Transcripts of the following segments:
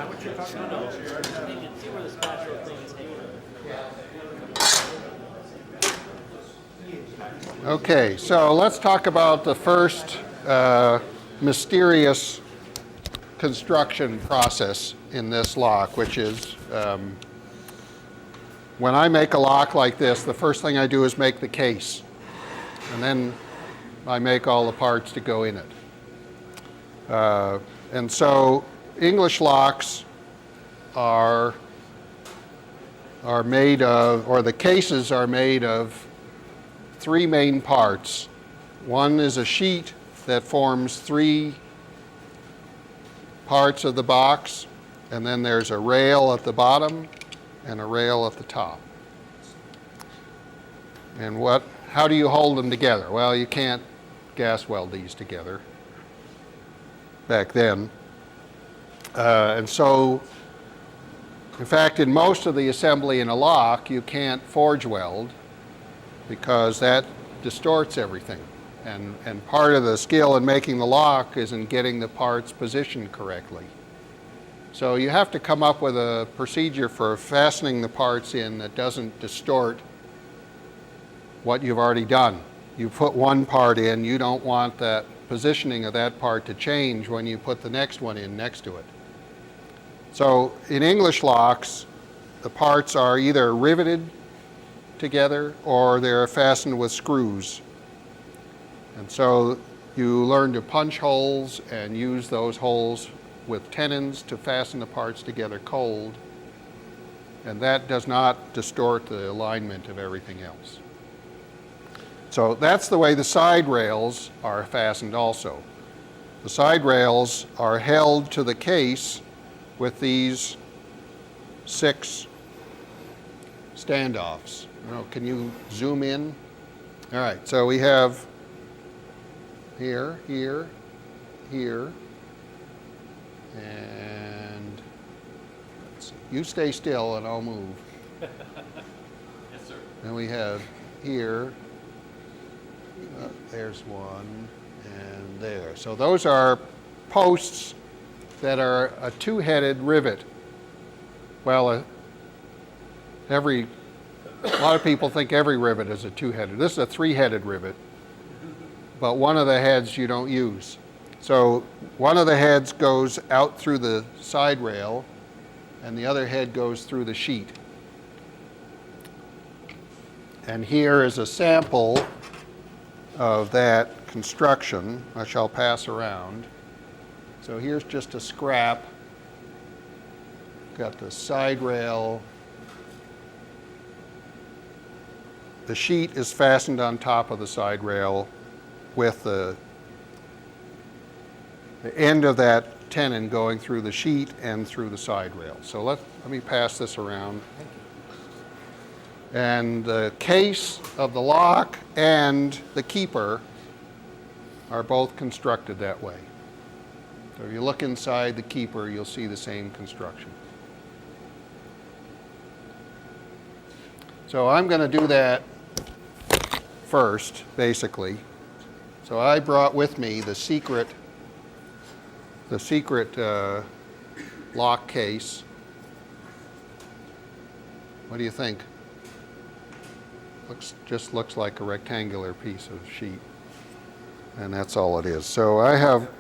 that what you're talking about? You can see where the spatula thing is hanging. Okay, so let's talk about the first mysterious construction process in this lock, which is when I make a lock like this, the first thing I do is make the case, and then I make all the parts to go in it. And so English locks are made of, or the cases are made of, three main parts. One is a sheet that forms three parts of the box, and then there's a rail at the bottom and a rail at the top. And how do you hold them together? Well, you can't gas weld these together back then. And so, in fact, in most of the assembly in a lock, you can't forge weld because that distorts everything. And part of the skill in making the lock is in getting the parts positioned correctly. So you have to come up with a procedure for fastening the parts in that doesn't distort what you've already done. You put one part in, you don't want that positioning of that part to change when you put the next one in next to it. So in English locks, the parts are either riveted together or they're fastened with screws. And so you learn to punch holes and use those holes with tenons to fasten the parts together cold, and that does not distort the alignment of everything else. So that's the way the side rails are fastened also. The side rails are held to the case with these 6 standoffs. Can you zoom in? All right, so we have here, here, here, and let's see. You stay still and I'll move. Yes, sir. And we have here, there's one, and there. So those are posts that are a 2-headed rivet. Well, a lot of people think every rivet is a 2-headed. This is a 3-headed rivet, but one of the heads you don't use. So one of the heads goes out through the side rail, and the other head goes through the sheet. And here is a sample of that construction, I shall pass around. So here's just a scrap. Got the side rail. The sheet is fastened on top of the side rail with the end of that tenon going through the sheet and through the side rail. So let me pass this around. And the case of the lock and the keeper are both constructed that way. So if you look inside the keeper, you'll see the same construction. So I'm going to do that first, basically. So I brought with me the secret lock case. What do you think? Just looks like a rectangular piece of sheet, and that's all it is. So I have.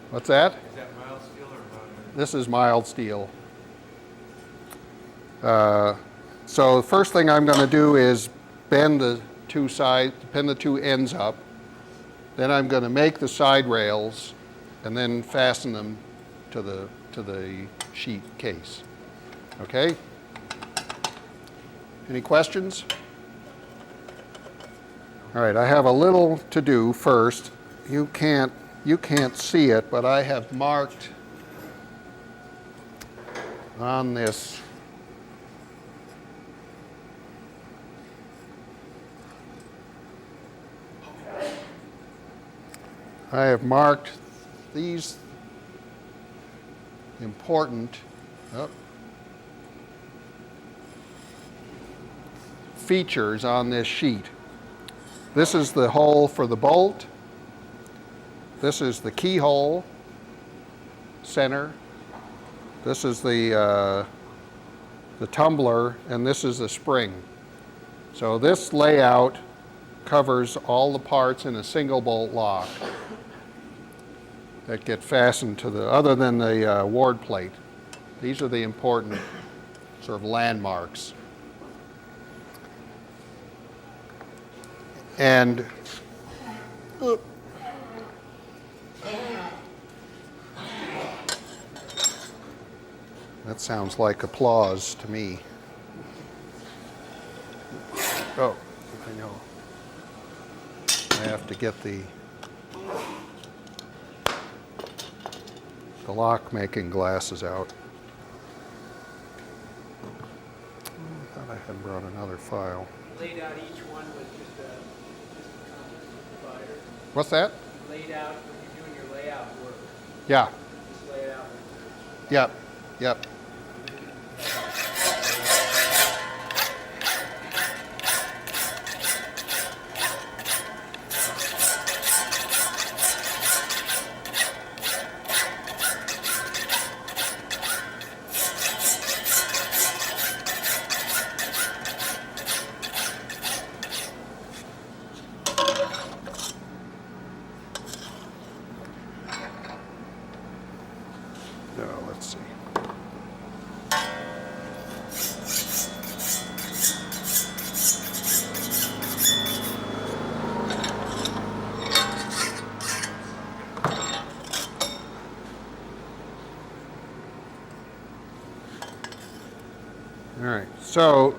What's that? Is that mild steel or mild? This is mild steel. So the first thing I'm going to do is bend the two ends up. Then I'm going to make the side rails, and then fasten them to the sheet case. Okay? Any questions? All right, I have a little to do first. You can't see it, but I have marked on this these important features on this sheet. This is the hole for the bolt. This is the keyhole, center. This is the tumbler, and this is the spring. So this layout covers all the parts in a single bolt lock that get fastened to the, other than the ward plate. These are the important sort of landmarks. And that sounds like applause to me. Oh, I know. I have to get the lock making glasses out. I thought I had brought another file. Laid out each one with just a compass divider. What's that? Laid out when you're doing your layout work. Yeah. Just lay it out. Yep. Yep. Now, let's see. All right, so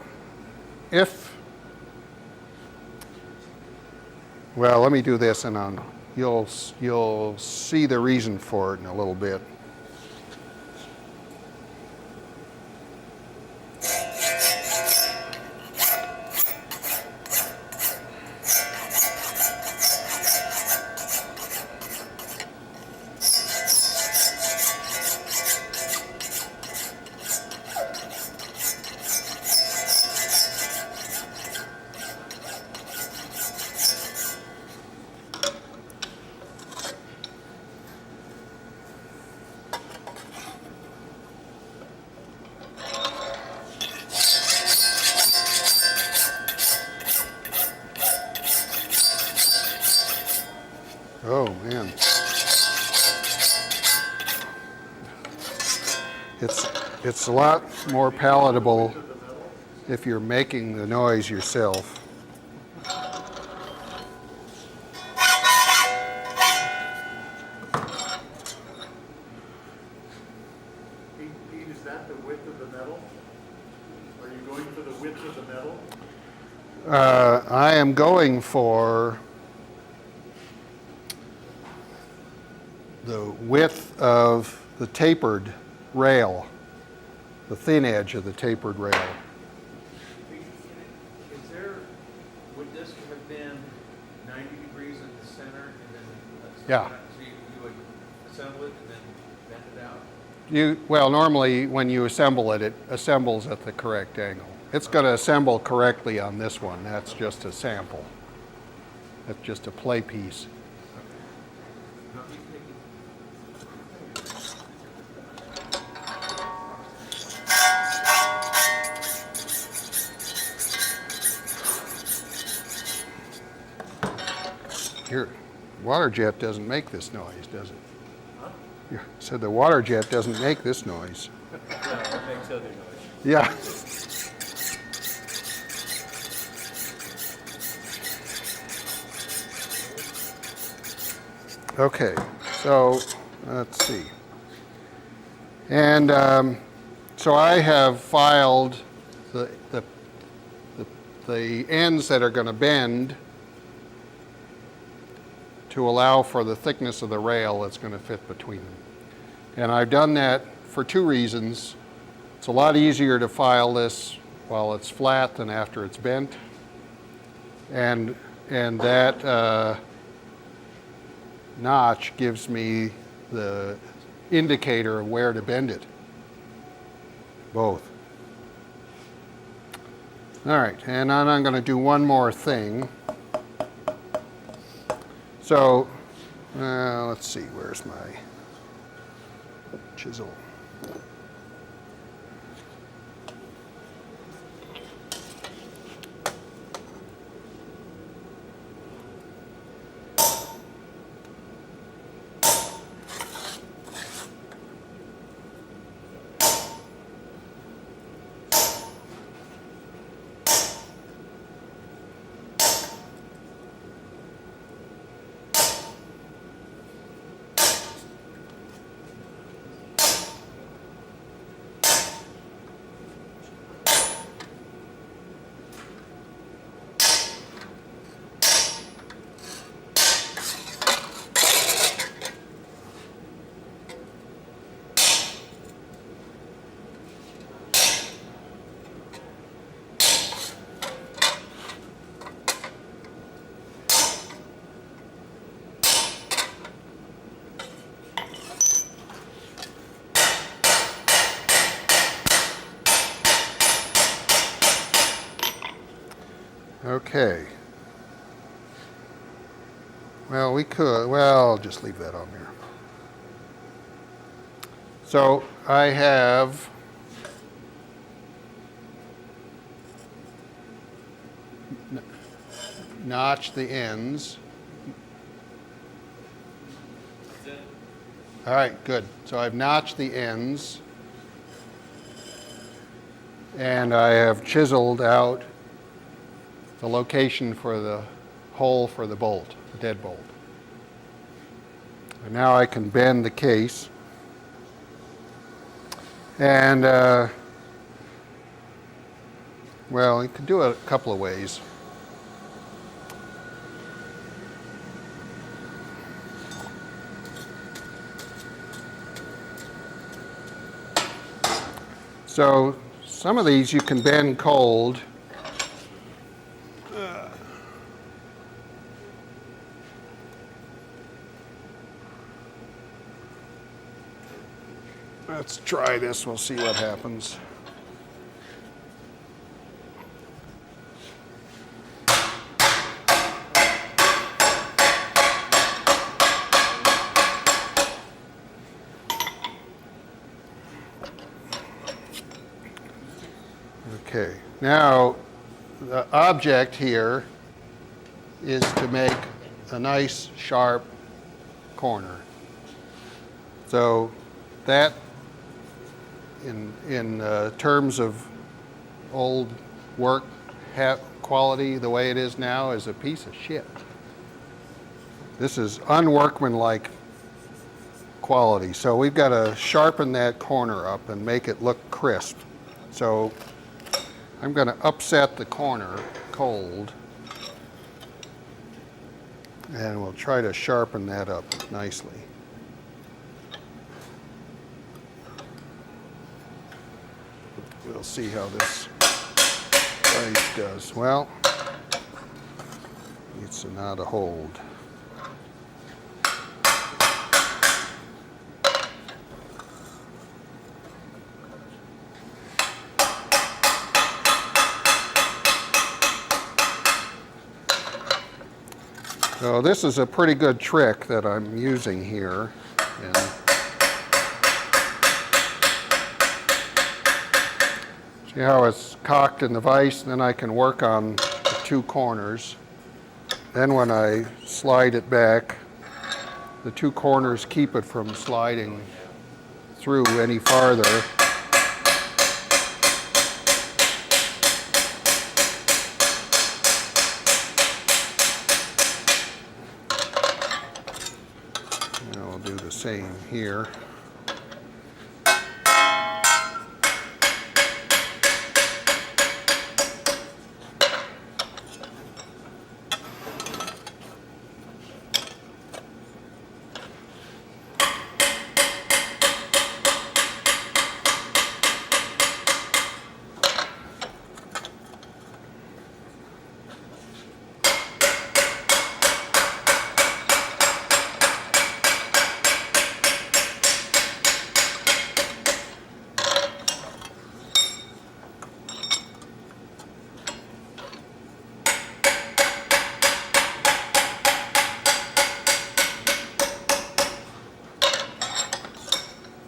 well, let me do this and you'll see the reason for it in a little bit. Oh, man. It's a lot more palatable if you're making the noise yourself. Pete, is that the width of the metal? Are you going for the width of the metal? I am going for the width of the tapered rail, the thin edge of the tapered rail. Is there, would this have been 90 degrees in the center and then? Yeah. So you would assemble it and then bend it out? Well, normally when you assemble it, it assembles at the correct angle. It's going to assemble correctly on this one. That's just a sample. That's just a play piece. No, you take Here, water jet doesn't make this noise, does it? Huh? You said the water jet doesn't make this noise. Yeah, it makes other noise. Yeah. Okay, so let's see. And so I have filed the ends that are going to bend to allow for the thickness of the rail that's going to fit between them. And I've done that for two reasons. It's a lot easier to file this while it's flat than after it's bent. And that notch gives me the indicator of where to bend it. Both. All right, and then I'm going to do one more thing. So, let's see, where's my chisel? Okay. Well, we could, well, I'll just leave that on there. So I have notched the ends. All right, good. So I've notched the ends, and I have chiseled out the location for the hole for the bolt, the deadbolt. And now I can bend the case. And, well, you can do it a couple of ways. So some of these you can bend cold. Let's try this, we'll see what happens. Okay, now the object here is to make a nice sharp corner. So that in terms of old work quality, the way it is now, is a piece of shit. This is unworkmanlike quality. So we've got to sharpen that corner up and make it look crisp. So I'm going to upset the corner cold, and we'll try to sharpen that up nicely. We'll see how this vise does. Well, it's not a hold. So this is a pretty good trick that I'm using here. And see how it's cocked in the vise? Then I can work on the two corners. Then when I slide it back, the two corners keep it from sliding through any farther. And I'll do the same here.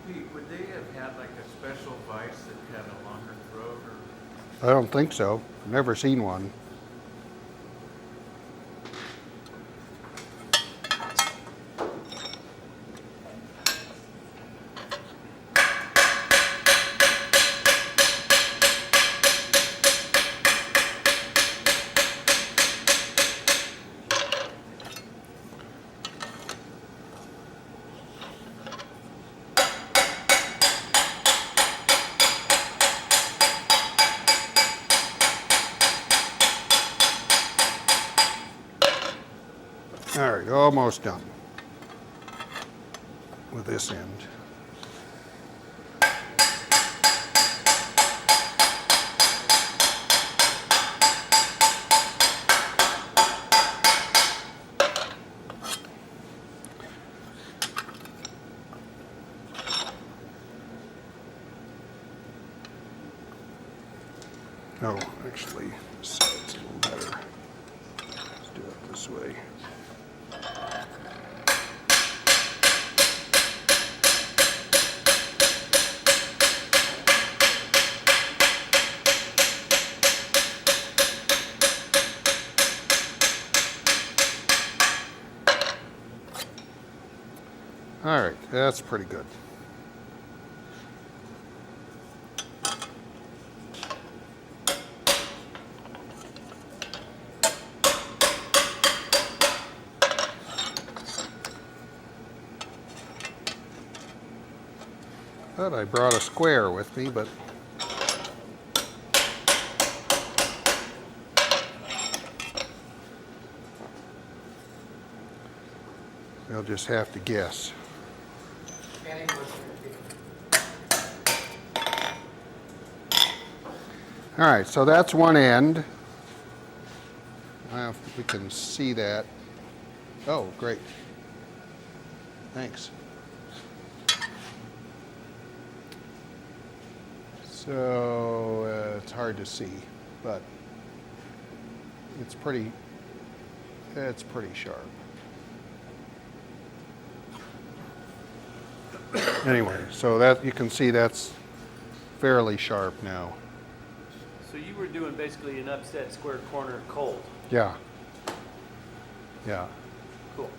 Pete, would they have had like a special vise that had a longer throat, or? I don't think so. I've never seen one. All right, almost done with this end. Oh, actually, this side's a little better. this way. All right, that's pretty good. Thought I brought a square with me, but they'll just have to guess. Kenny was All right, so that's one end. I don't know if we can see that. Oh, great. Thanks. So it's hard to see, but it's pretty sharp. Anyway, so that you can see that's fairly sharp now. So you were doing basically an upset square corner cold. Yeah. Yeah. Cool.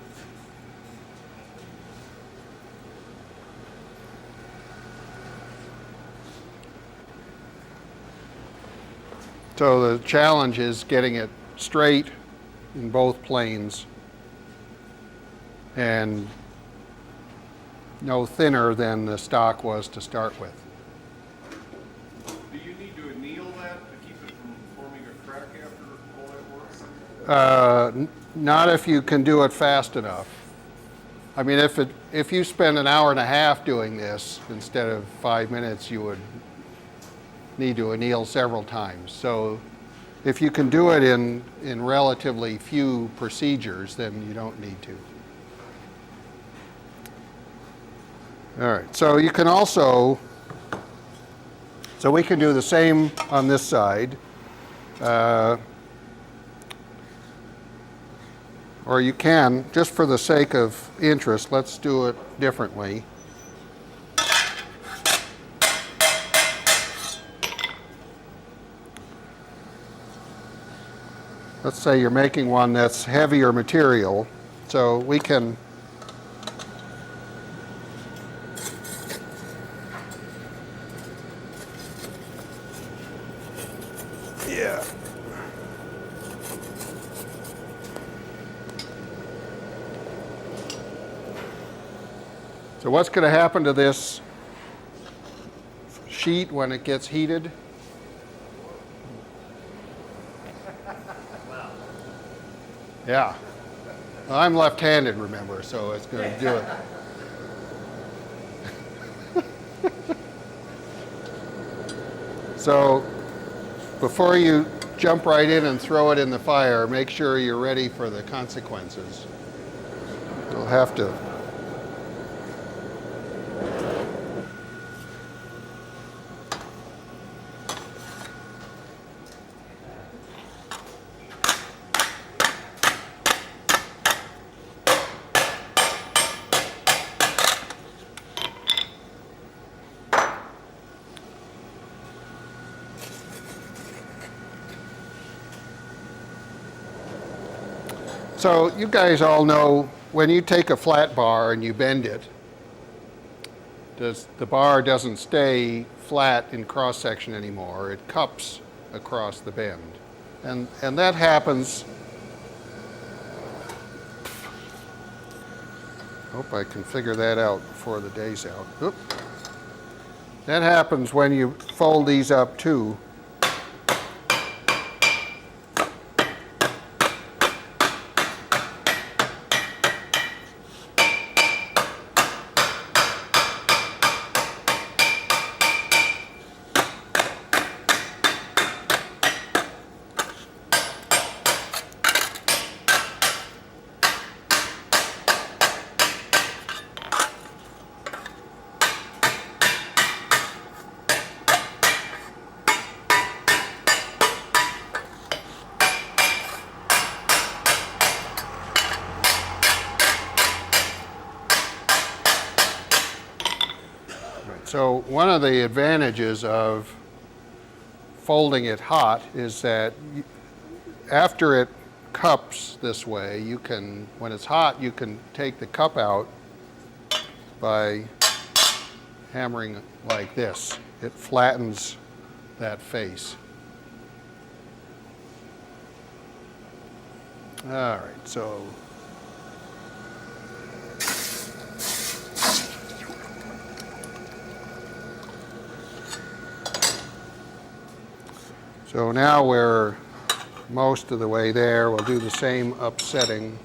So the challenge is getting it straight in both planes and no thinner than the stock was to start with. Do you need to anneal that to keep it from forming a crack after all that work? Not if you can do it fast enough. I mean, if you spend an hour and a half doing this instead of 5 minutes, you would need to anneal several times. So if you can do it in relatively few procedures, then you don't need to. All right, so you can also, so we can do the same on this side. Or you can, just for the sake of interest, let's do it differently. Let's say you're making one that's heavier material, so we can yeah. So what's going to happen to this sheet when it gets heated? Yeah. Well, I'm left-handed, remember, so it's going to do it. So before you jump right in and throw it in the fire, make sure you're ready for the consequences. You'll have to. So you guys all know when you take a flat bar and you bend it, the bar doesn't stay flat in cross section anymore. It cups across the bend. And that happens. Hope I can figure that out before the day's out. Oop. That happens when you fold these up too. So one of the advantages of folding it hot is that after it cups this way, you can, when it's hot, you can take the cup out by hammering like this. It flattens that face. All right, so now we're most of the way there. We'll do the same upsetting.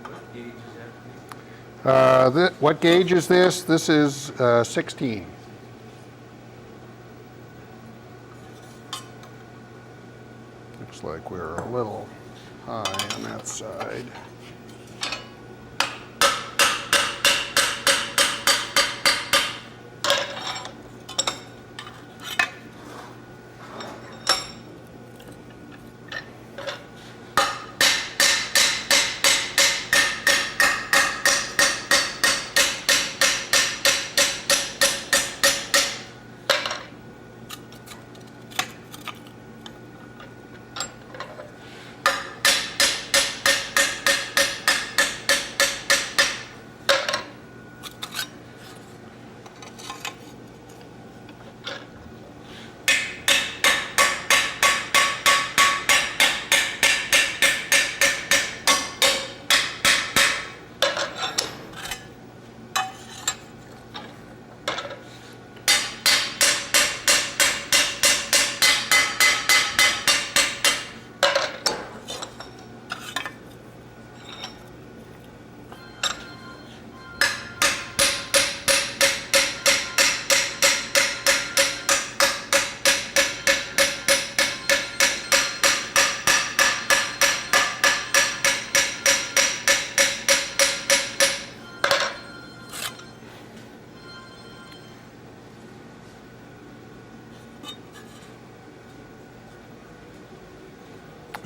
What gauge is that? What gauge is this? This is 16. Looks like we're a little high on that side.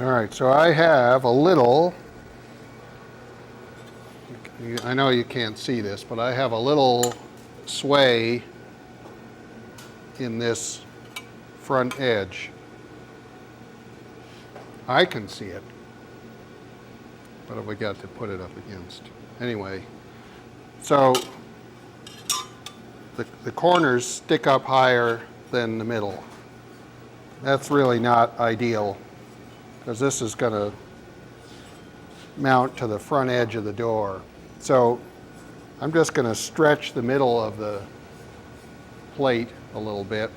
All right, so I have a little, I know you can't see this, but I have a little sway in this front edge. I can see it, but have we got to put it up against? Anyway, so the corners stick up higher than the middle. That's really not ideal, because this is going to mount to the front edge of the door. So I'm just going to stretch the middle of the plate a little bit.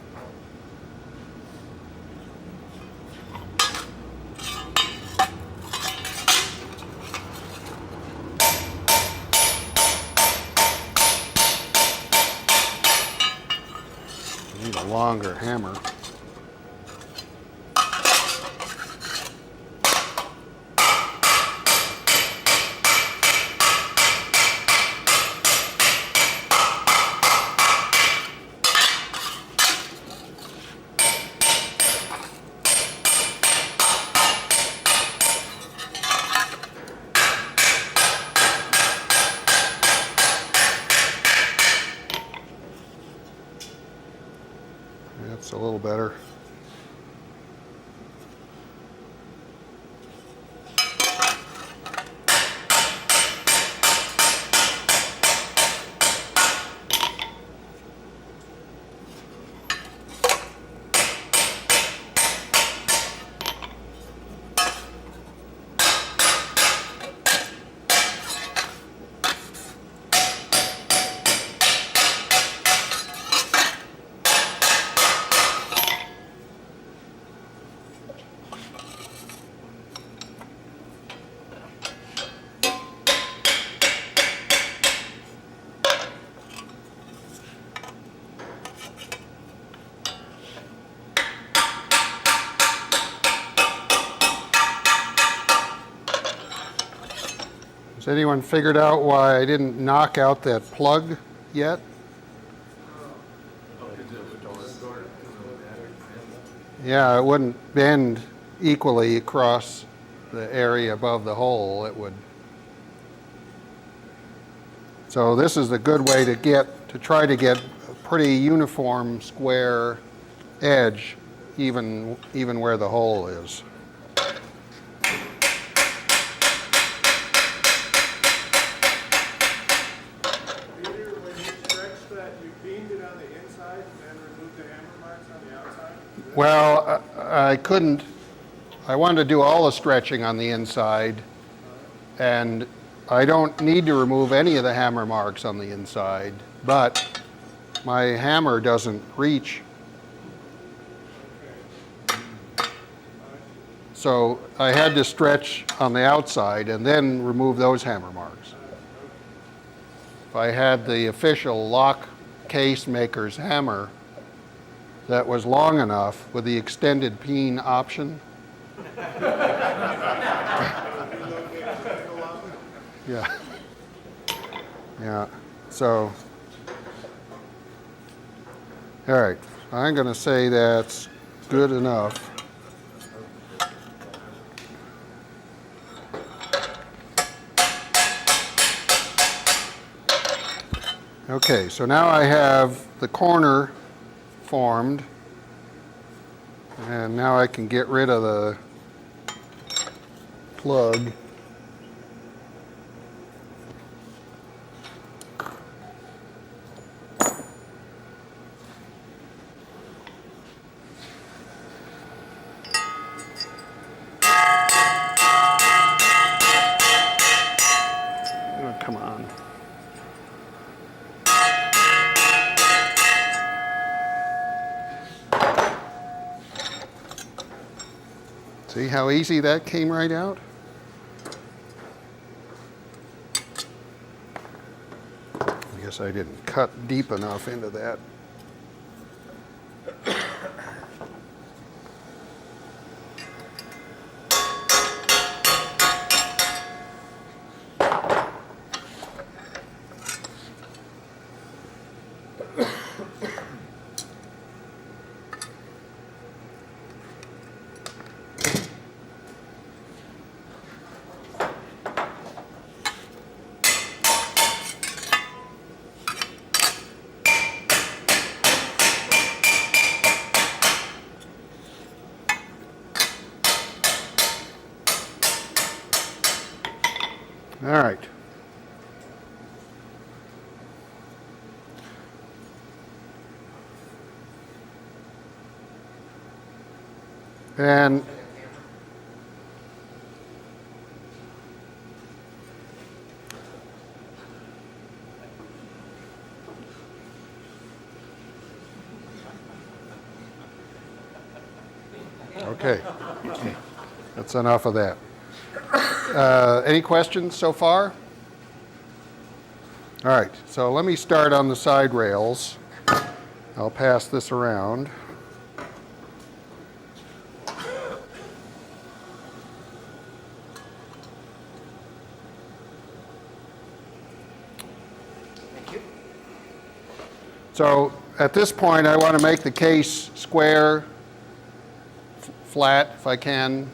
Need a longer hammer. That's a little better. Has anyone figured out why I didn't knock out that plug yet? Yeah, it wouldn't bend equally across the area above the hole. It would. So this is a good way to try to get a pretty uniform square edge, even where the hole is. Peter, when you stretched that, you beamed it on the inside and then removed the hammer marks on the outside? Well, I couldn't. I wanted to do all the stretching on the inside, and I don't need to remove any of the hammer marks on the inside, but my hammer doesn't reach. So I had to stretch on the outside and then remove those hammer marks. If I had the official lock case maker's hammer that was long enough with the extended peen option, yeah. Yeah. So, all right. I'm going to say that's good enough. Okay, so now I have the corner formed, and now I can get rid of the plug. Oh, come on. See how easy that came right out? I guess I didn't cut deep enough into that. All right. And okay. That's enough of that. Any questions so far? All right, so let me start on the side rails. I'll pass this around. So at this point, I want to make the case square, flat if I can.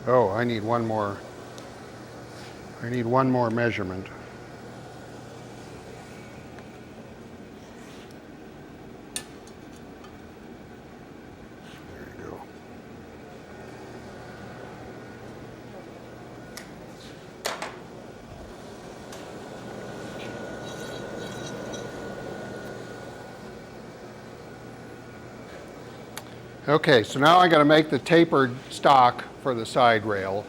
Oh, I need one more. I need one more measurement. There you go. Okay, so now I got to make the tapered stock for the side rail.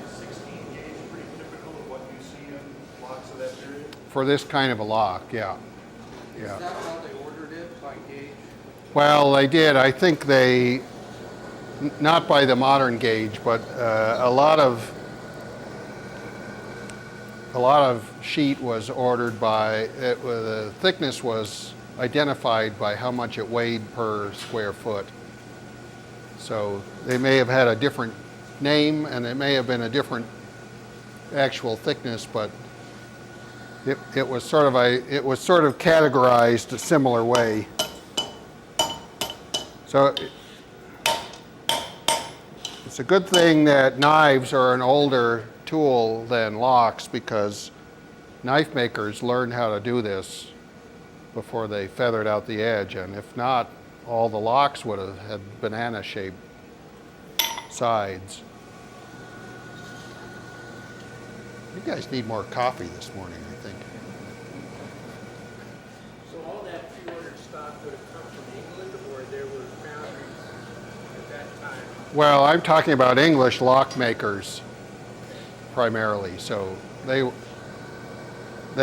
Is 16 gauge pretty typical of what you see in lots of that period? For this kind of a lock, yeah. Yeah. Is that how they ordered it, by gauge? Well, they did. I think they, not by the modern gauge, but a lot of sheet was ordered by, the thickness was identified by how much it weighed per square foot. So they may have had a different name and it may have been a different actual thickness, but it was sort of categorized a similar way. So it's a good thing that knives are an older tool than locks, because knife makers learned how to do this before they feathered out the edge, and if not, all the locks would have had banana-shaped sides. You guys need more coffee this morning, I think. So all that pre-ordered stock would have come from England, or there were foundries at that time? Well, I'm talking about English lock makers primarily. So they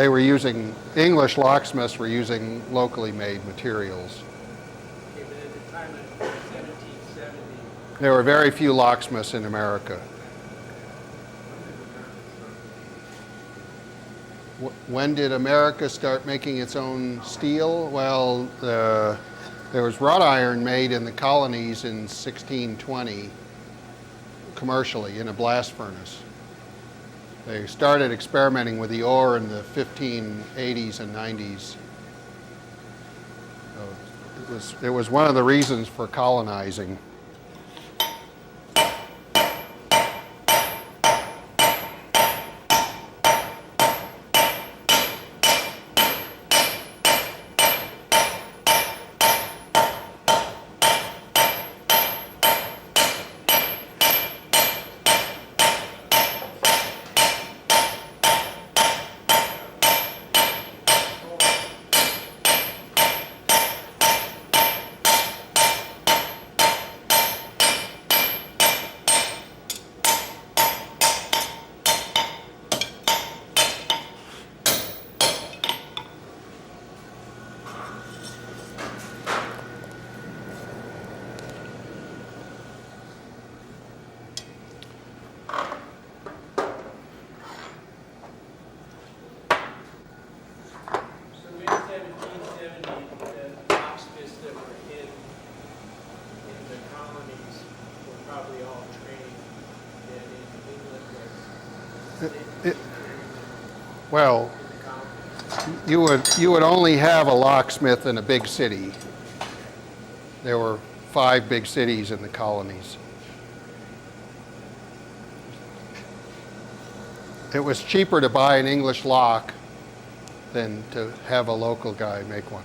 were using, English locksmiths were using locally made materials. Okay, but at the time of 1770, There were very few locksmiths in America. When did America start making its own steel? Well, there was wrought iron made in the colonies in 1620 commercially in a blast furnace. They started experimenting with the ore in the 1580s and 90s. So it was one of the reasons for colonizing. so in 1770, the locksmiths that were in the colonies were probably all trained, and in England was Well, in the colonies. you would only have a locksmith in a big city. There were 5 big cities in the colonies. It was cheaper to buy an English lock than to have a local guy make one.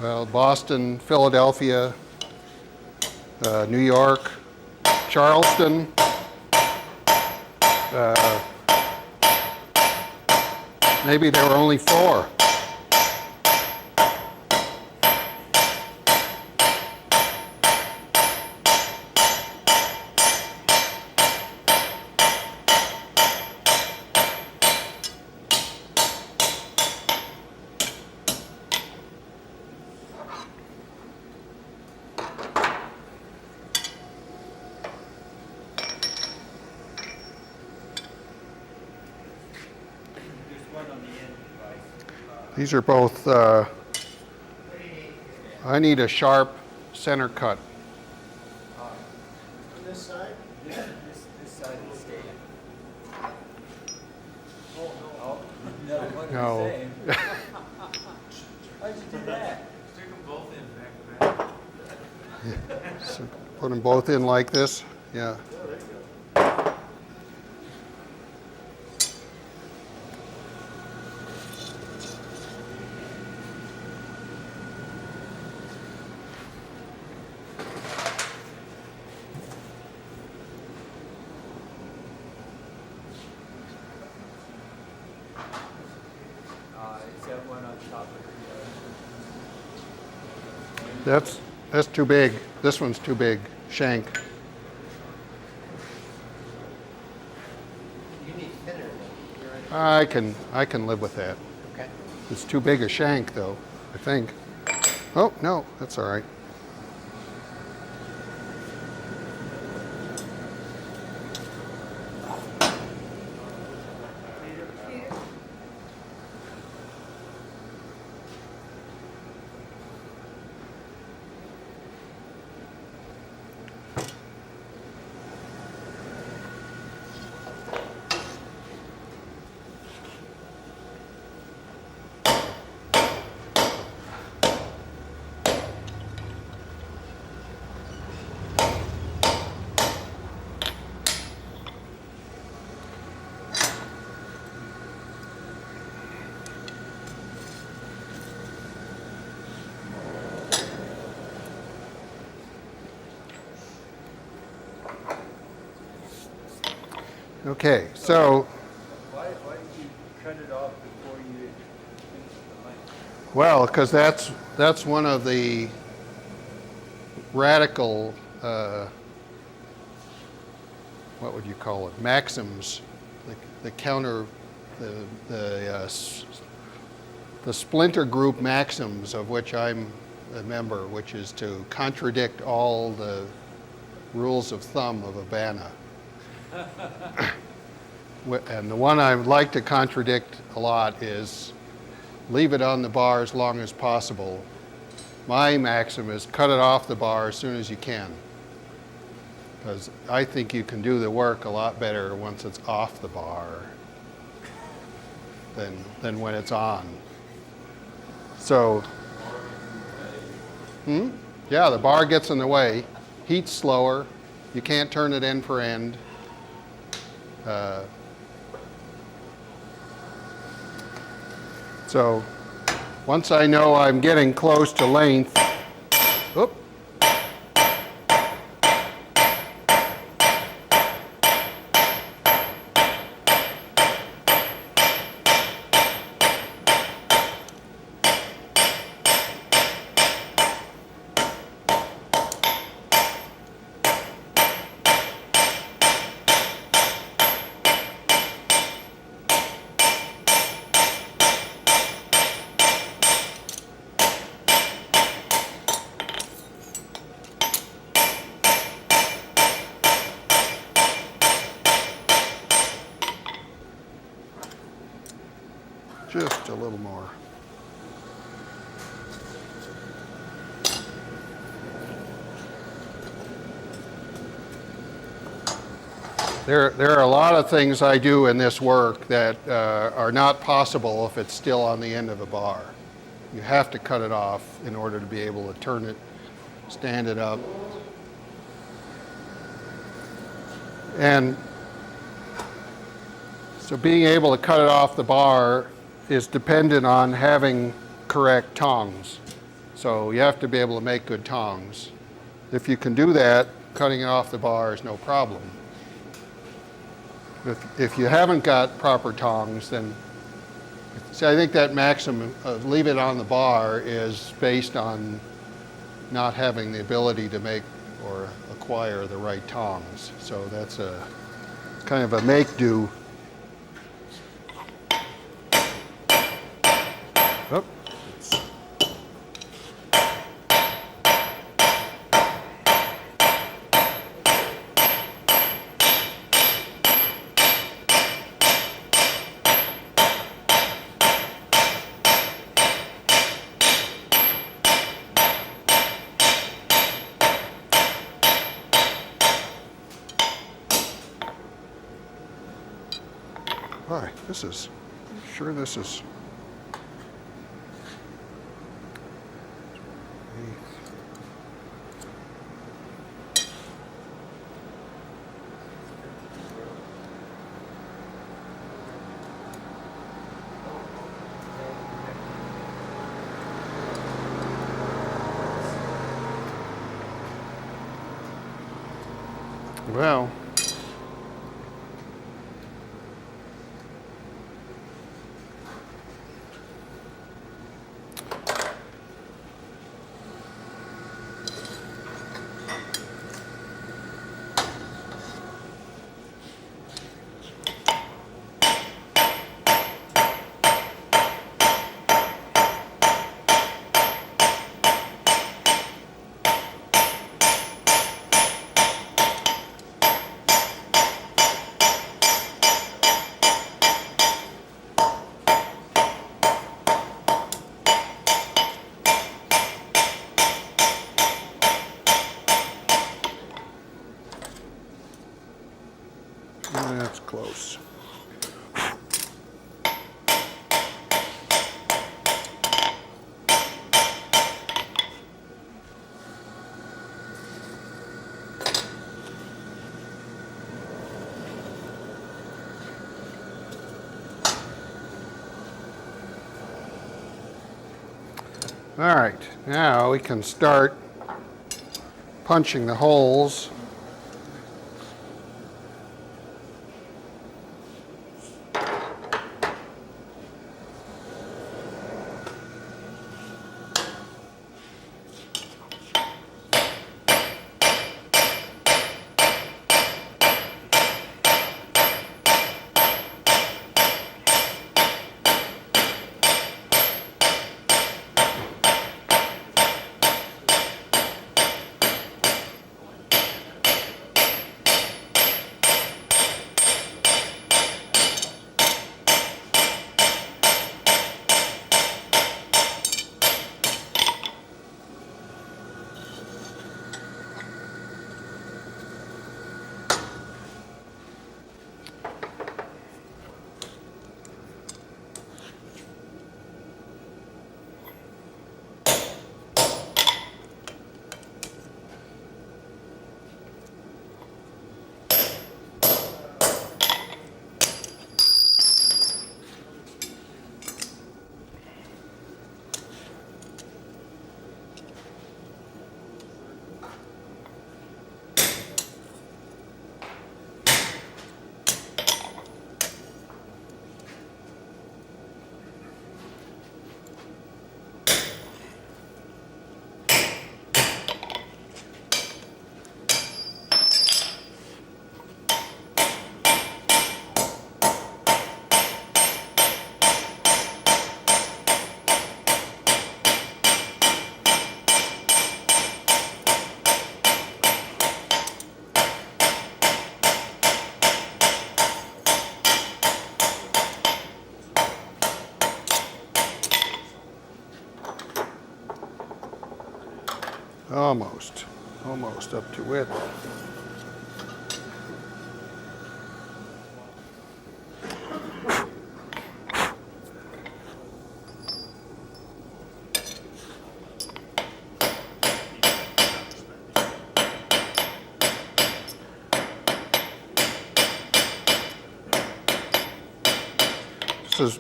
Well, Boston, Philadelphia, New York, Charleston, maybe there were only 4. There's one on the end device. These are both, I need a sharp center cut. On this side? This side of the stand. Oh, no. Oh, no, one What No. are you saying? How'd you do that? Stick them both in back to back. So put them both in like this, yeah. It's that one on top of the, That's too big. This one's too big, shank. You need thinner than you're I can live with that. okay. It's too big a shank though, I think. Oh, no, that's all right. Okay, so, why did you cut it off before you finished the length? well, because that's one of the radical, what would you call it, maxims, the counter, the splinter group maxims of which I'm a member, which is to contradict all the rules of thumb of Abana. And the one I would like to contradict a lot is leave it on the bar as long as possible. My maxim is cut it off the bar as soon as you can, because I think you can do the work a lot better once it's off the bar than when it's on. So, yeah, the bar gets in the way, heat's slower, you can't turn it end for end. So once I know I'm getting close to length, oop, just a little more. There are a lot of things I do in this work that are not possible if it's still on the end of a bar. You have to cut it off in order to be able to turn it, stand it up. And so being able to cut it off the bar is dependent on having correct tongs. So you have to be able to make good tongs. If you can do that, cutting it off the bar is no problem. If you haven't got proper tongs, then, see, I think that maximum of leave it on the bar is based on not having the ability to make or acquire the right tongs. So that's a kind of a make-do. Oh. Hi, this is Well, that's close. All right, now we can start punching the holes. Almost up to width.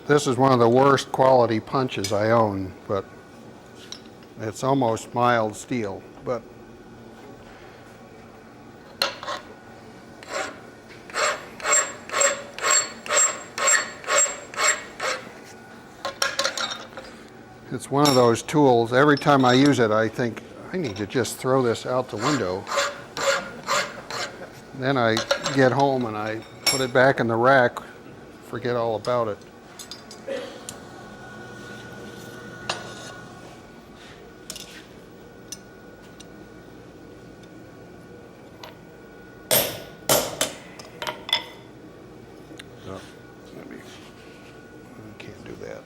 This is one of the worst quality punches I own, but it's almost mild steel, but it's one of those tools. Every time I use it, I think, I need to just throw this out the window. Then I get home and I put it back in the rack, forget all about it. Oh, I can't do that.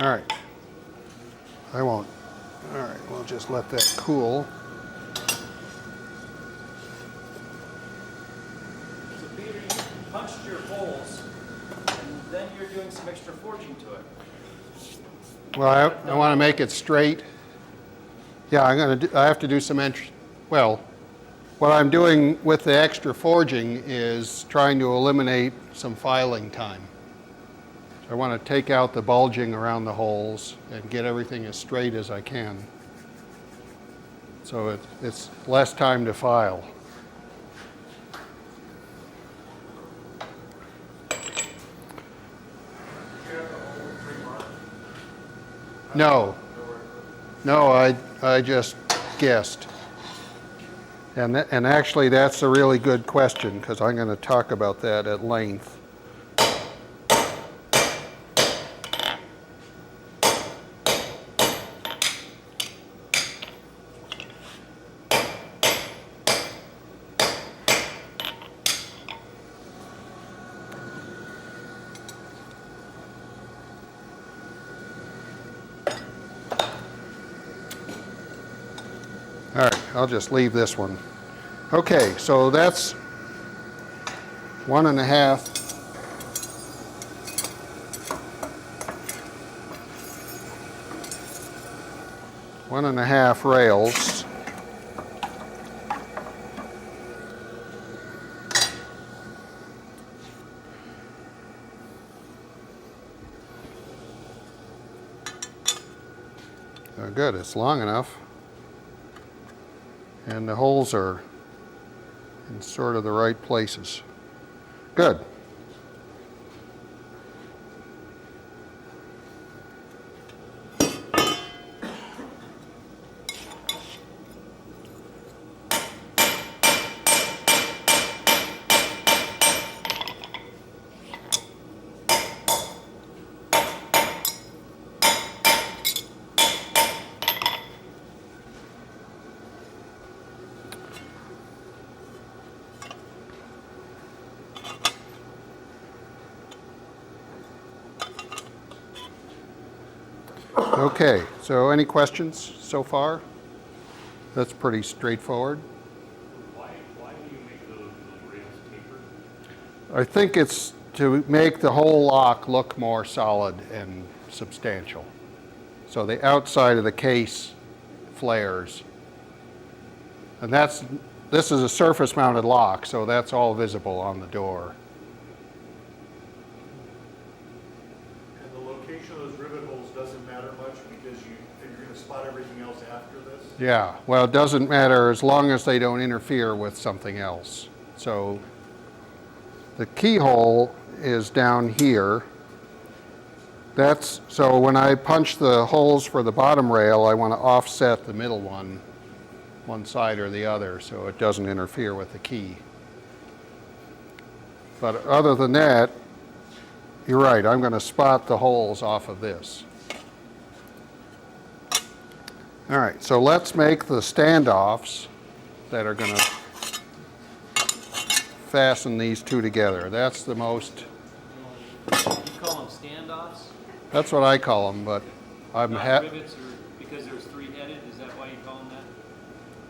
All right. I won't. All right, we'll just let that cool. So Peter, you punched your holes, and then you're doing some extra forging to it. Well, I want to make it straight. Yeah, I have to do some well, what I'm doing with the extra forging is trying to eliminate some filing time. So I want to take out the bulging around the holes and get everything as straight as I can. So it's less time to file. No. No, I just guessed. And actually, that's a really good question, because I'm going to talk about that at length. All right, I'll just leave this one. Okay, so that's 1.5. 1.5 rails. Good, it's long enough. And the holes are in sort of the right places. Good. Okay, so any questions so far? That's pretty straightforward. Why do you make those rails tapered? I think it's to make the whole lock look more solid and substantial. So the outside of the case flares. And this is a surface mounted lock, so that's all visible on the door. And the location of those rivet holes doesn't matter much because you're going to spot everything else after this? Yeah, well, it doesn't matter as long as they don't interfere with something else. So the keyhole is down here. So when I punch the holes for the bottom rail, I want to offset the middle one side or the other, so it doesn't interfere with the key. But other than that, you're right, I'm going to spot the holes off of this. All right, so let's make the standoffs that are going to fasten these two together. That's the most, You call them standoffs? that's what I call them, but I'm Not rivets, or because there's three-headed, is that why you call them that?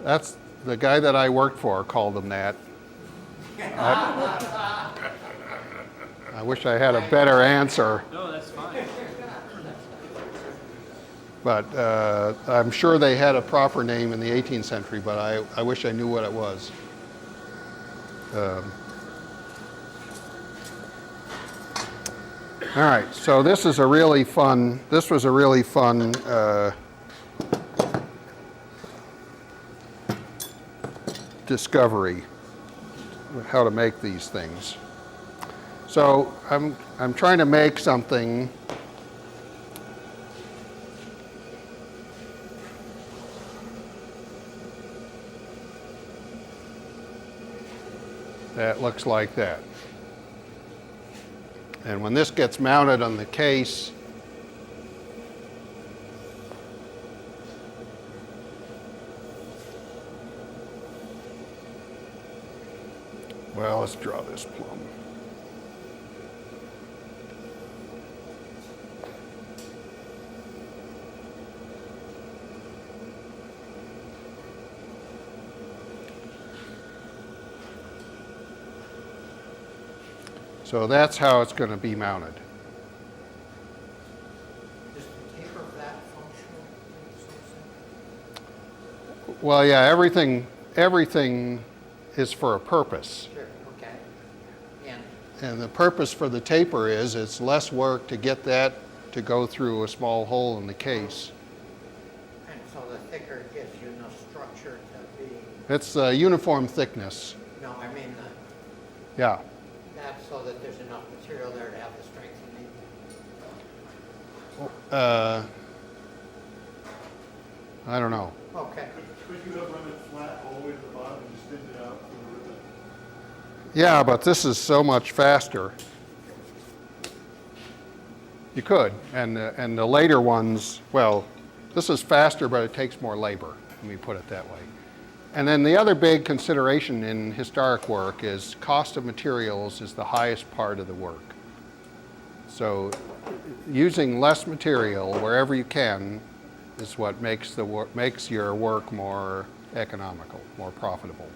that's the guy that I worked for called them that. I wish I had a better answer, No, that's fine. but I'm sure they had a proper name in the 18th century, but I wish I knew what it was. All right, so this was a really fun discovery, how to make these things. So I'm trying to make something that looks like that. And when this gets mounted on the case, well, let's draw this plumb. So that's how it's going to be mounted. Is the taper that functional? So to say? Well, yeah, everything is for a purpose. Sure, okay. And, And the purpose for the taper is it's less work to get that to go through a small hole in the case. and so the thicker it gives you enough structure to be, It's uniform thickness. no, I mean, Yeah. that's so that there's enough material there to have the strength you need. I don't know. Okay. Could you have run it flat all the way to the bottom and just thinned it out from the rivet? Yeah, but this is so much faster. You could, and the later ones, well, this is faster, but it takes more labor, let me put it that way. And then the other big consideration in historic work is cost of materials is the highest part of the work. So using less material wherever you can is what makes your work more economical, more profitable.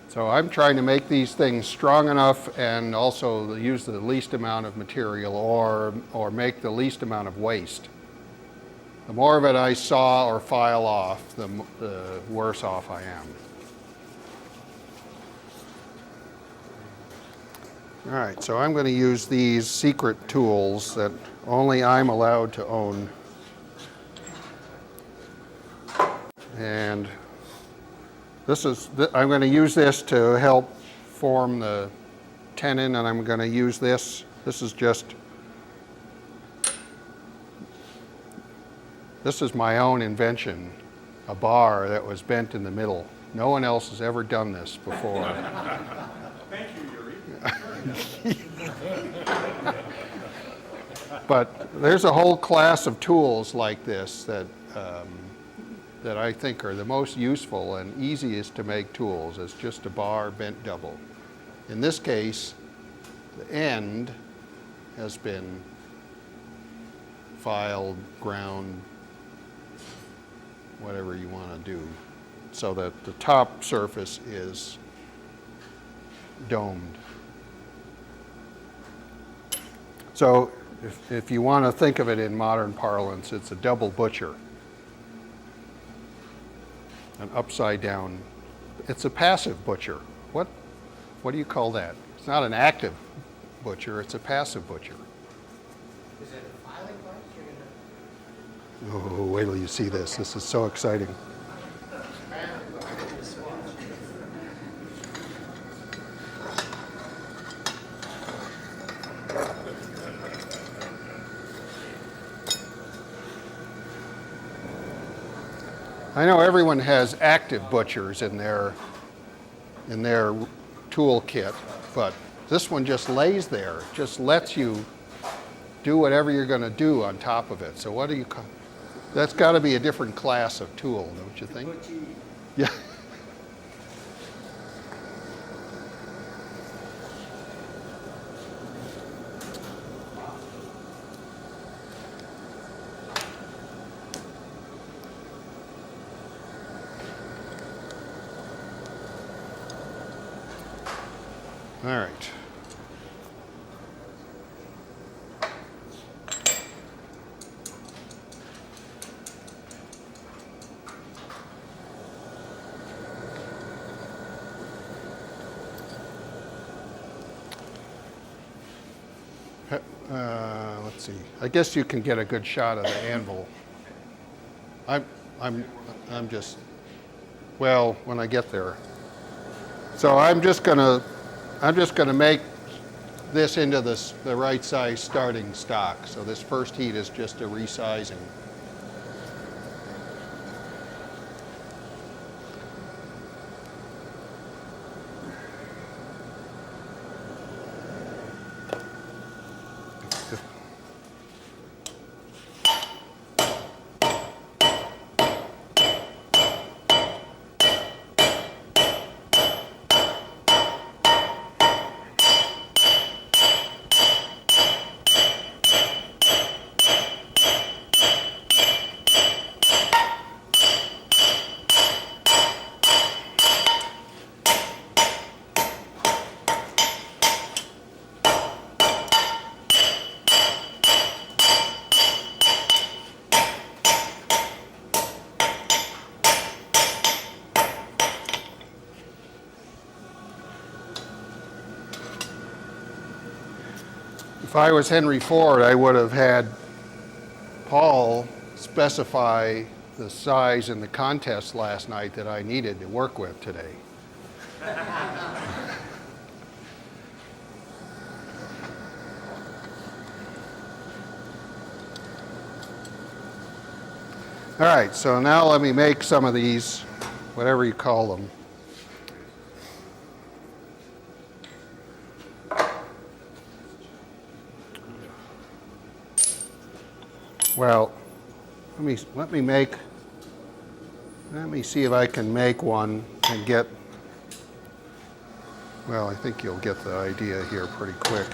So I'm trying to make these things strong enough and also use the least amount of material or make the least amount of waste. The more of it I saw or file off, the worse off I am. All right, so I'm going to use these secret tools that only I'm allowed to own. And I'm going to use this to help form the tenon, and I'm going to use this. This is my own invention, a bar that was bent in the middle. No one else has ever done this before. Thank you, Yuri. But there's a whole class of tools like this that I think are the most useful and easiest to make tools. It's just a bar bent double. In this case, the end has been filed, ground, whatever you want to do, so that the top surface is domed. So if you want to think of it in modern parlance, it's a double butcher. An upside down. It's a passive butcher. What do you call that? It's not an active butcher, it's a passive butcher. Is it a filing device you're gonna? Oh, wait till you see this. This is so exciting. I know everyone has active butchers in their toolkit, but this one just lays there, just lets you do whatever you're going to do on top of it. So what do you call? That's got to be a different class of tool, don't you think? Yeah. All right. Let's see. I guess you can get a good shot of the anvil. I'm just, well, when I get there. So I'm just gonna make this into the right size starting stock. So this first heat is just a resizing. If I was Henry Ford, I would have had Paul specify the size in the contest last night that I needed to work with today. All right, so now let me make some of these, whatever you call them. Well, let me see if I can make one and get, well, I think you'll get the idea here pretty quick.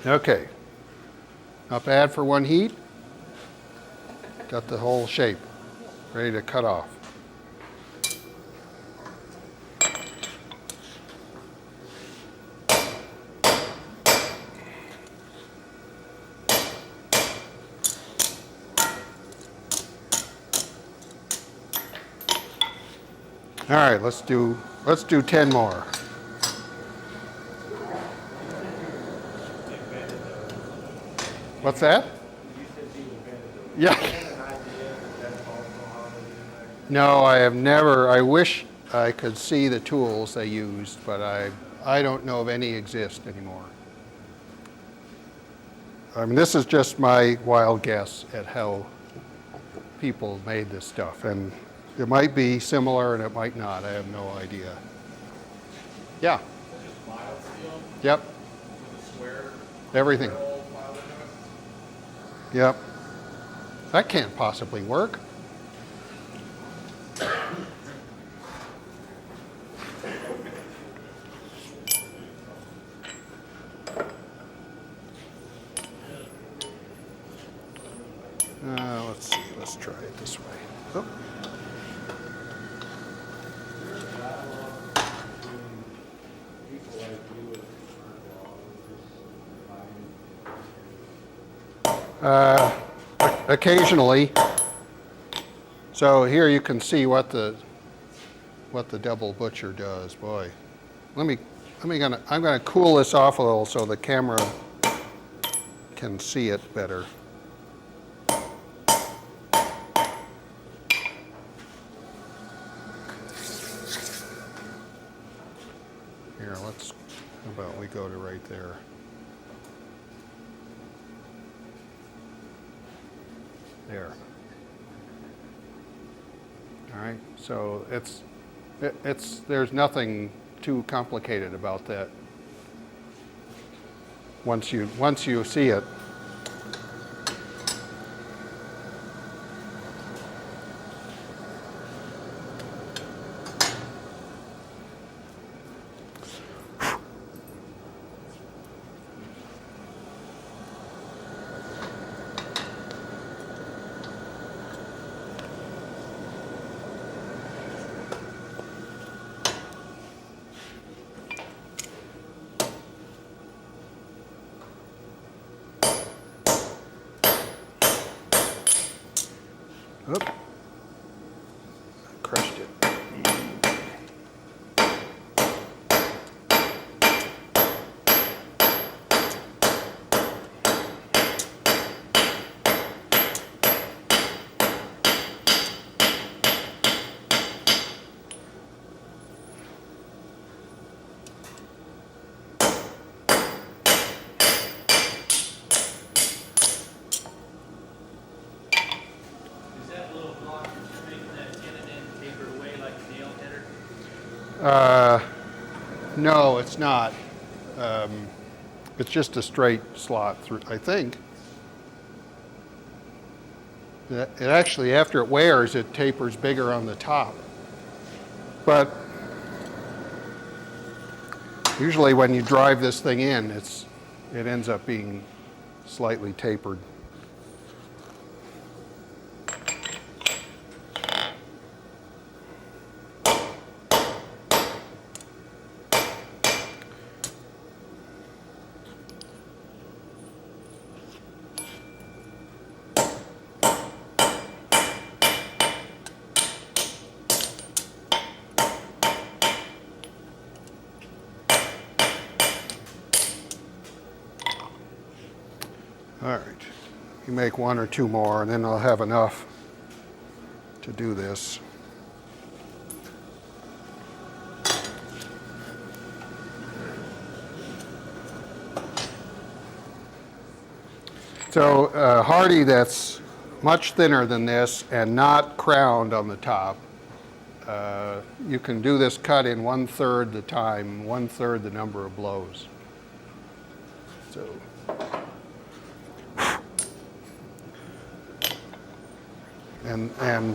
Okay, not bad for one heat. Got the whole shape ready to cut off. All right, let's do 10 more. What's that? Yeah. No, I have never. I wish I could see the tools they used, but I don't know of any exist anymore. I mean, this is just my wild guess at how people made this stuff, and it might be similar and it might not. I have no idea. Yeah. Just mild steel Yep. with a square Everything. barrel filed into it. Yep. That can't possibly work. Let's see. Let's try it this way. Oh. Occasionally. So here you can see what the double butcher does. Boy, I'm gonna cool this off a little so the camera can see it better. Here, how about we go to right there. There. All right, so there's nothing too complicated about that. Once you see it. Oop. Crushed it. Is that little block that you're making that tin and then tapered away like a nail header? No, it's not. It's just a straight slot through, I think. It actually, after it wears, it tapers bigger on the top. But usually when you drive this thing in, it ends up being slightly tapered. All right, you make one or two more, and then I'll have enough to do this. So Hardy that's much thinner than this and not crowned on the top, you can do this cut in 1/3 the time, 1/3 the number of blows. So. And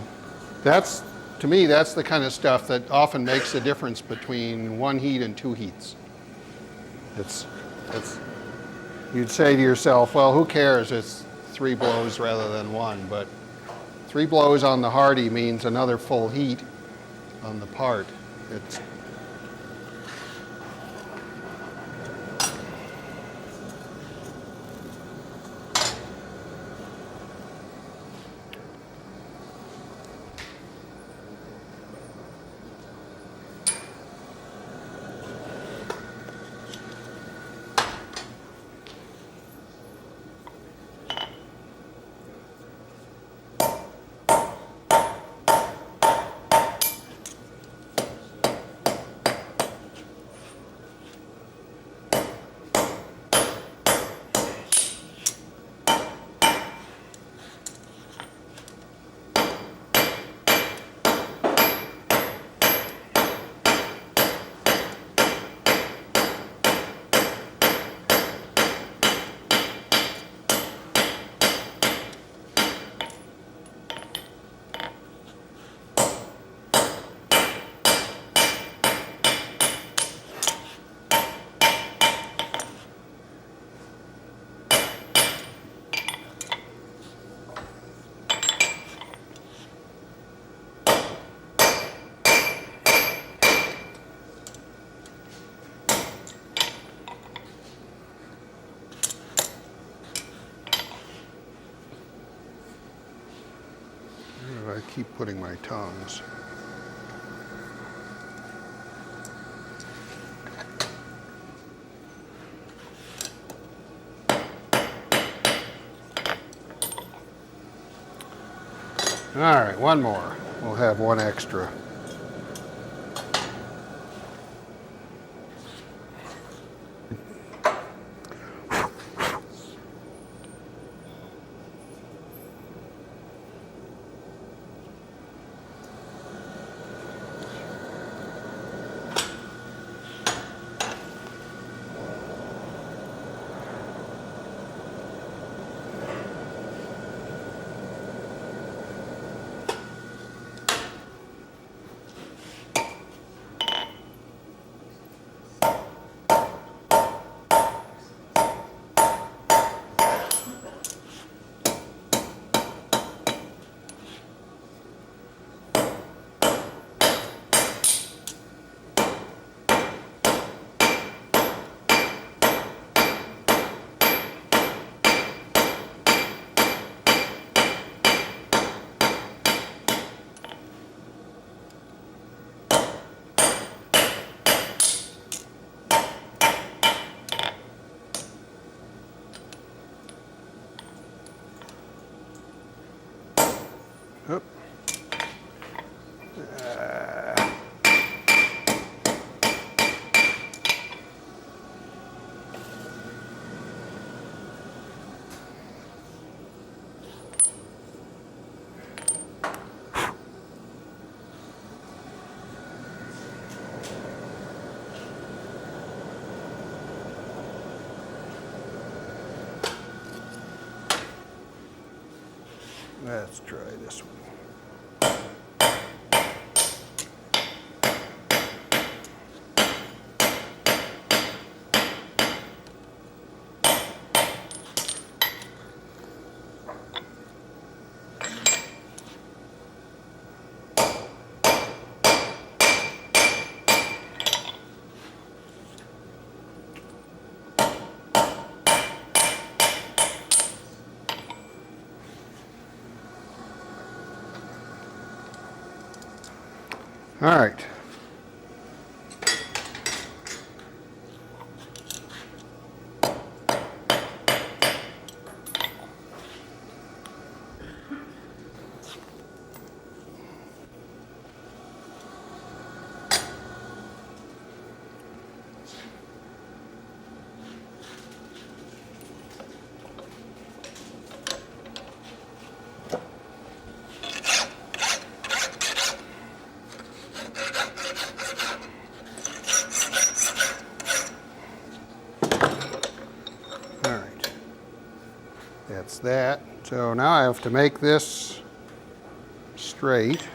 that's, to me, that's the kind of stuff that often makes the difference between one heat and two heats. You'd say to yourself, well, who cares? It's 3 blows rather than 1, but 3 blows on the Hardy means another full heat on the part. I keep putting my tongues. All right, one more. We'll have one extra. Oop. Let's try this one. All right. All right. That's that. So now I have to make this straight.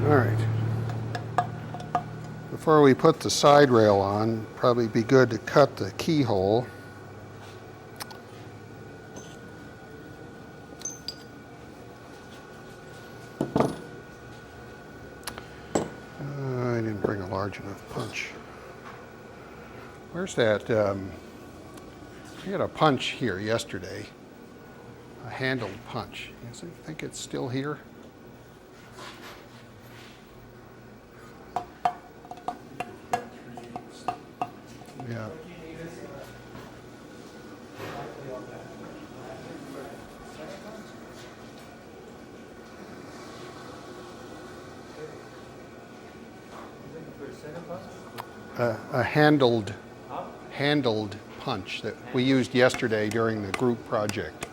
All right. Before we put the side rail on, probably be good to cut the keyhole. I didn't bring a large enough punch. Where's that? I had a punch here yesterday, a handled punch. You think it's still here? Yeah. A handled punch that we used yesterday during the group project.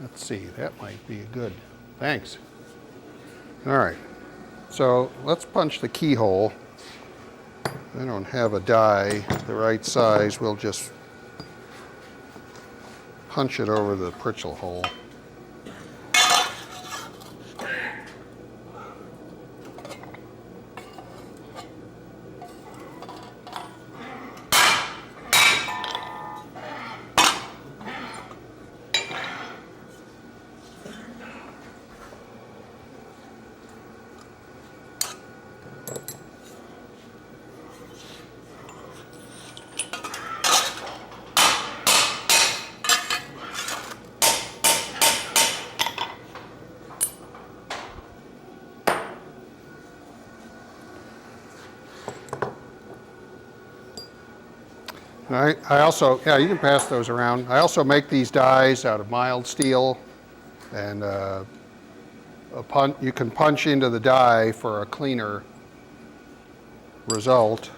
Let's see, that might be good. Thanks. All right, so let's punch the keyhole. I don't have a die the right size. We'll just punch it over the Pritchell hole. All right, I also, yeah, you can pass those around. I also make these dies out of mild steel, and you can punch into the die for a cleaner result.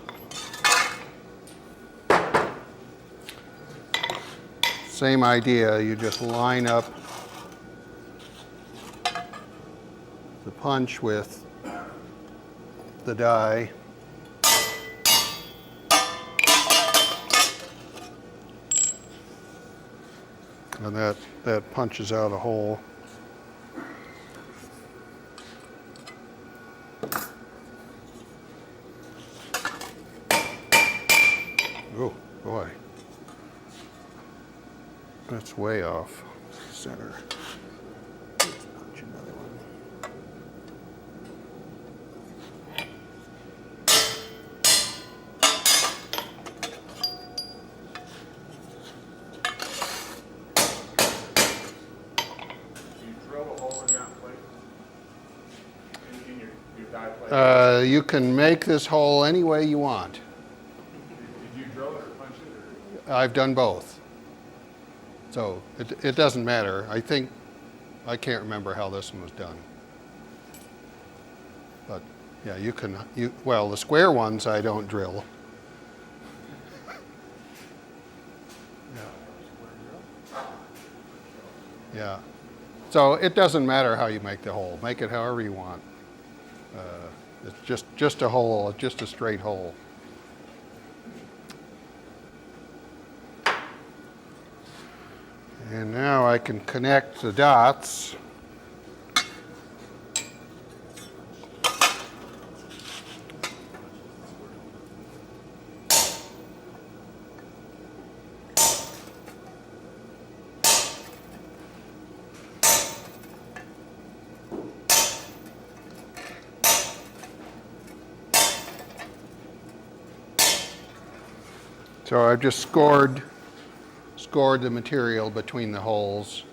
Same idea, you just line up the punch with the die. And that punches out a hole. Oh, boy. That's way off center. Let's punch another one. Do you drill a hole in that plate? In your die plate? You can make this hole any way you want. Did you drill it or punch it or? I've done both. So it doesn't matter. I can't remember how this one was done. But yeah, well, the square ones I don't drill. Yeah. So it doesn't matter how you make the hole. Make it however you want. It's just a hole, just a straight hole. And now I can connect the dots. So I've just scored the material between the holes.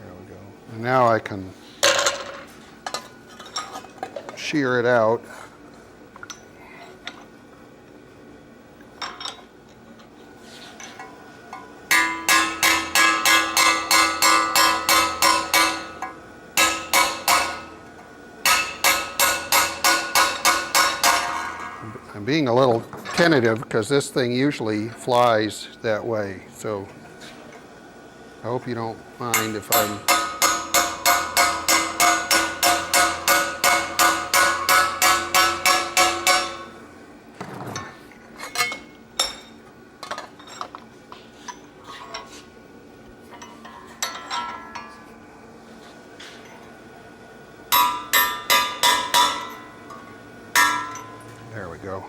There we go. And now I can shear it out. I'm being a little tentative because this thing usually flies that way, so I hope you don't mind if I'm there we go.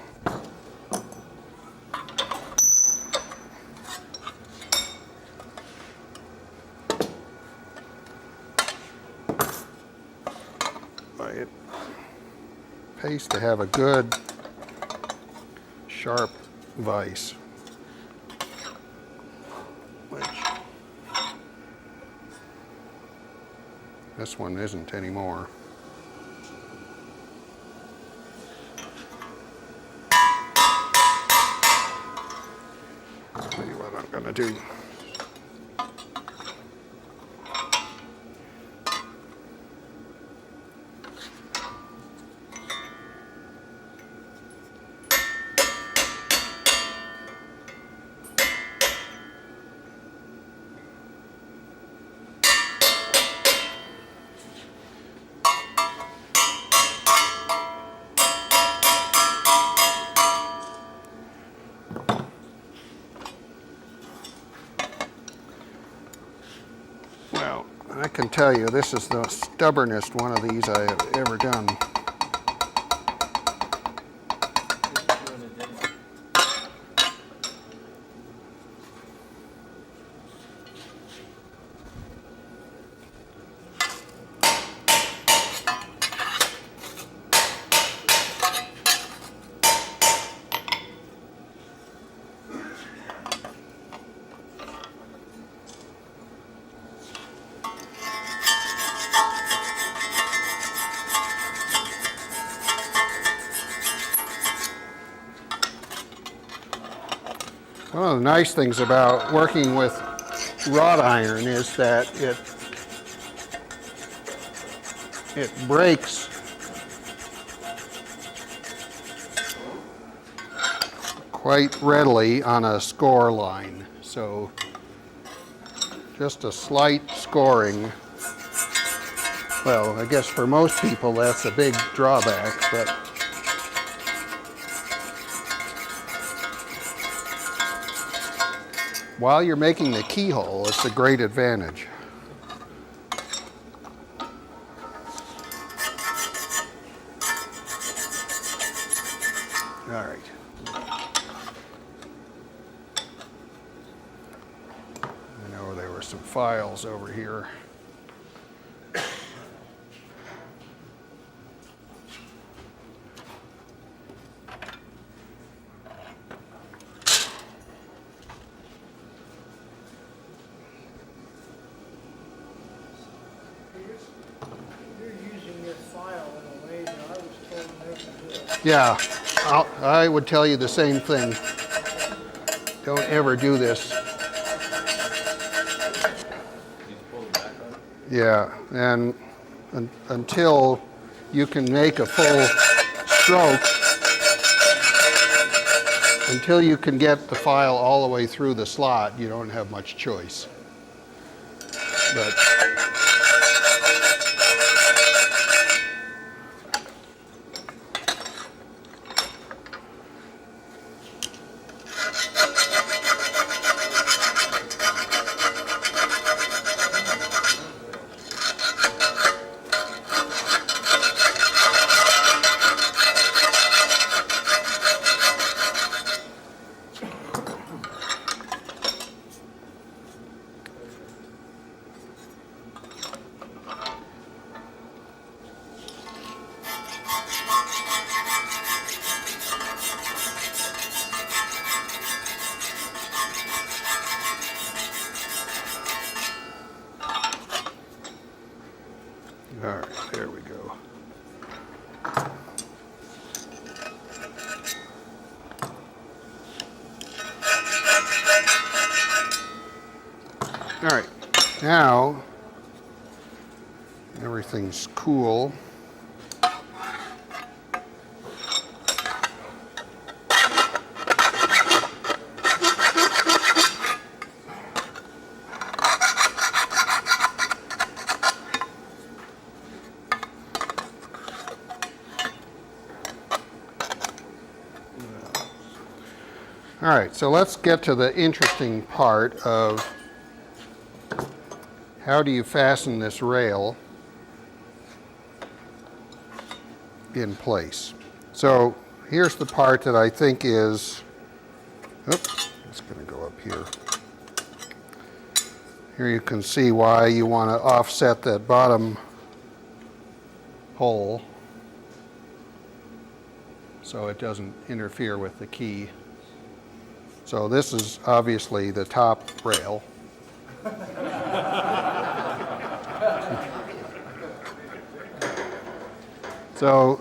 It pays to have a good, sharp vise, which this one isn't anymore. I'll tell you what I'm going to do. Well, I can tell you this is the stubbornest one of these I have ever done. One of the nice things about working with wrought iron is that it breaks quite readily on a score line. So just a slight scoring, well, I guess for most people that's a big drawback, but while you're making the keyhole, it's a great advantage. All right. I know there were some files over here. You're using your file in a way that I was told never to do it. Yeah, I would tell you the same thing. Don't ever do this. Yeah, and until you can make a full stroke, until you can get the file all the way through the slot, you don't have much choice. But all right, there we go. All right, now everything's cool. All right, so let's get to the interesting part of how do you fasten this rail in place. So here's the part that I think is, oops, it's going to go up here. Here you can see why you want to offset that bottom hole so it doesn't interfere with the key. So this is obviously the top rail. So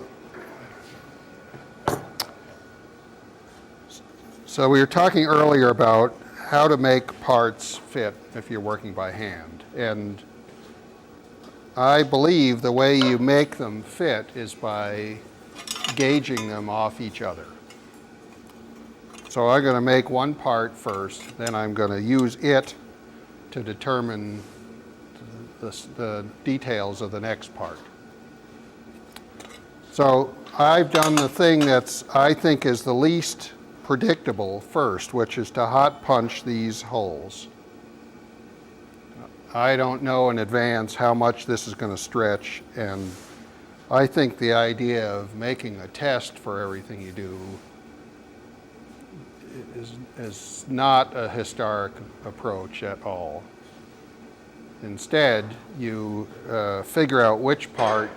we were talking earlier about how to make parts fit if you're working by hand. And I believe the way you make them fit is by gauging them off each other. So I'm going to make one part first, then I'm going to use it to determine the details of the next part. So I've done the thing that's I think is the least predictable first, which is to hot punch these holes. I don't know in advance how much this is going to stretch, and I think the idea of making a test for everything you do is not a historic approach at all. Instead, you figure out which part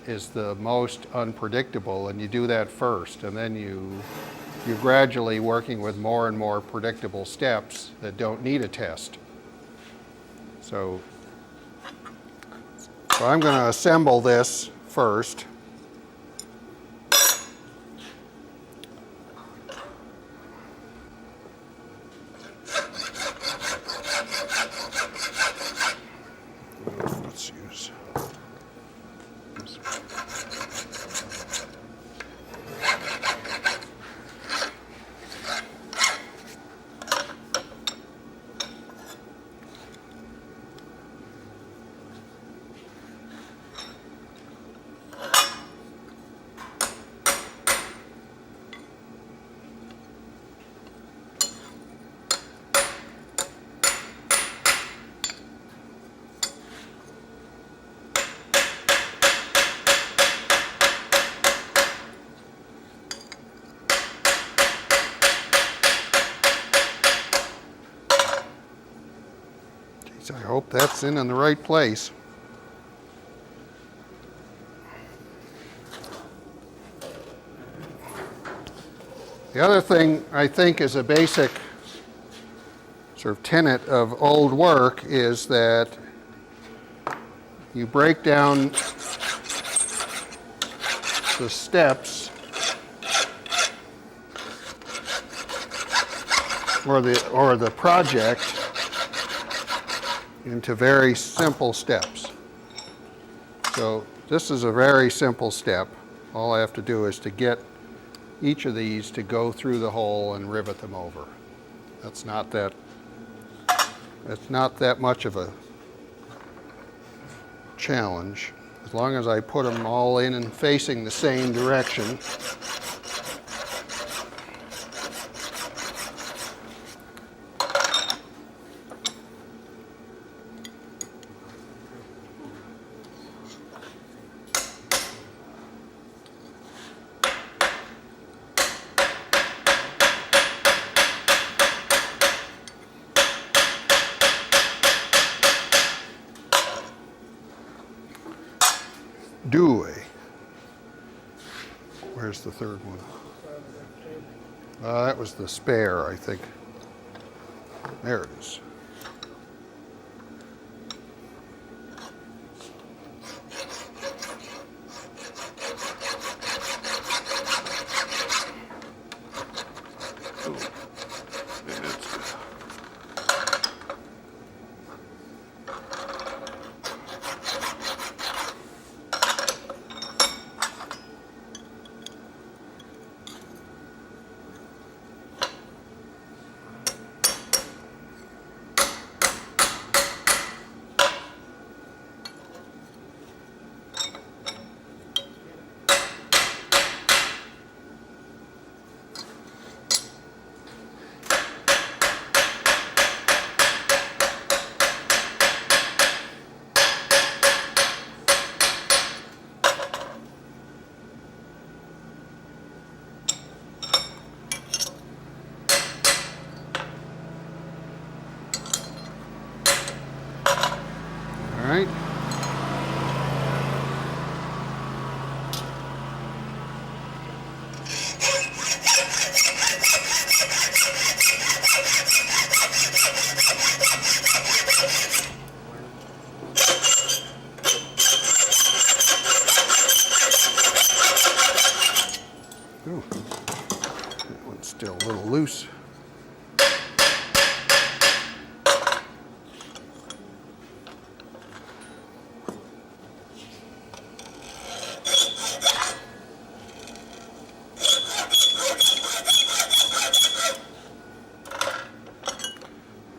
is the most unpredictable, and you do that first, and then you're gradually working with more and more predictable steps that don't need a test. So I'm going to assemble this first. but that's in the right place. The other thing I think is a basic sort of tenet of old work is that you break down the steps or the project into very simple steps. So this is a very simple step. All I have to do is to get each of these to go through the hole and rivet them over. That's not that much of a challenge, as long as I put them all in and facing the same direction. Dewey. Where's the third one? That was the spare, I think. There it is. All right. Ooh, that one's still a little loose.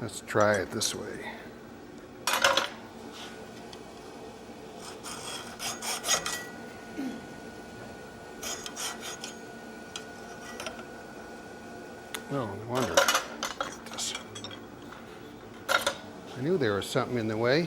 Let's try it this way. Oh, no wonder. Get this. I knew there was something in the way.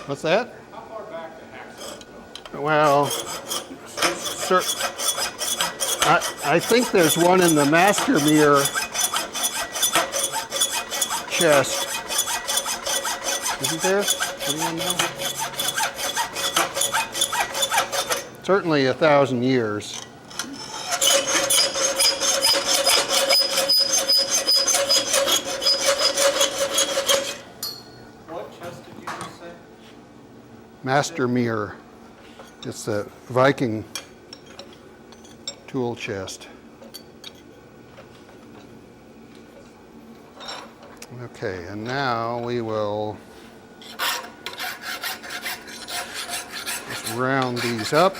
What's that? How far back to Hacksaw go? Well, I think there's one in the master mirror chest. Isn't there? Anyone know? Certainly 1,000 years. What chest did you just say? Master mirror. It's the Viking tool chest. Okay, and now we will just round these up.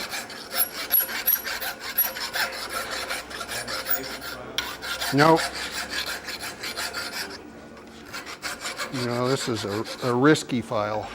Nope. You know, this is a risky file.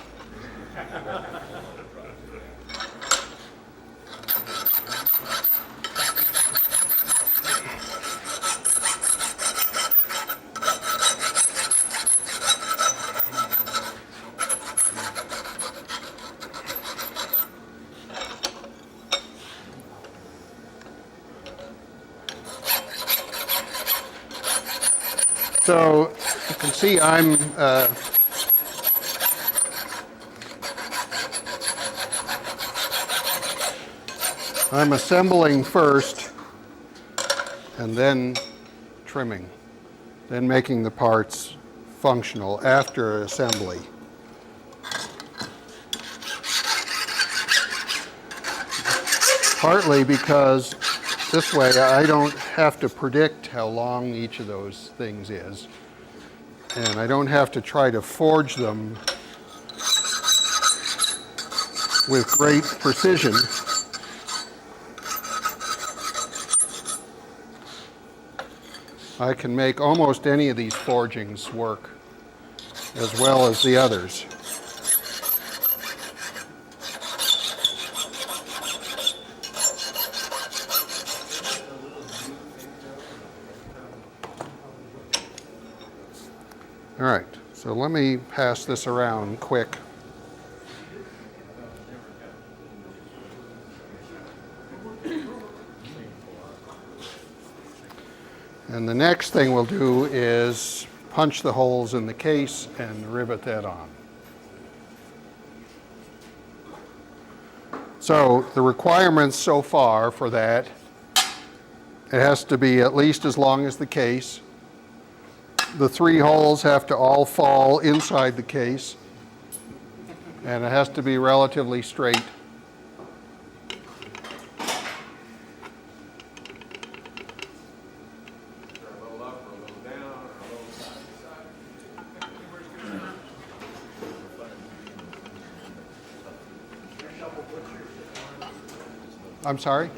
So you can see I'm assembling first and then trimming, then making the parts functional after assembly. Partly because this way I don't have to predict how long each of those things is, and I don't have to try to forge them with great precision. I can make almost any of these forgings work as well as the others. All right, so let me pass this around quick. And the next thing we'll do is punch the holes in the case and rivet that on. So the requirements so far for that, it has to be at least as long as the case. The 3 holes have to all fall inside the case, and it has to be relatively straight. A little up or a little down or a little side to side. I'm sorry?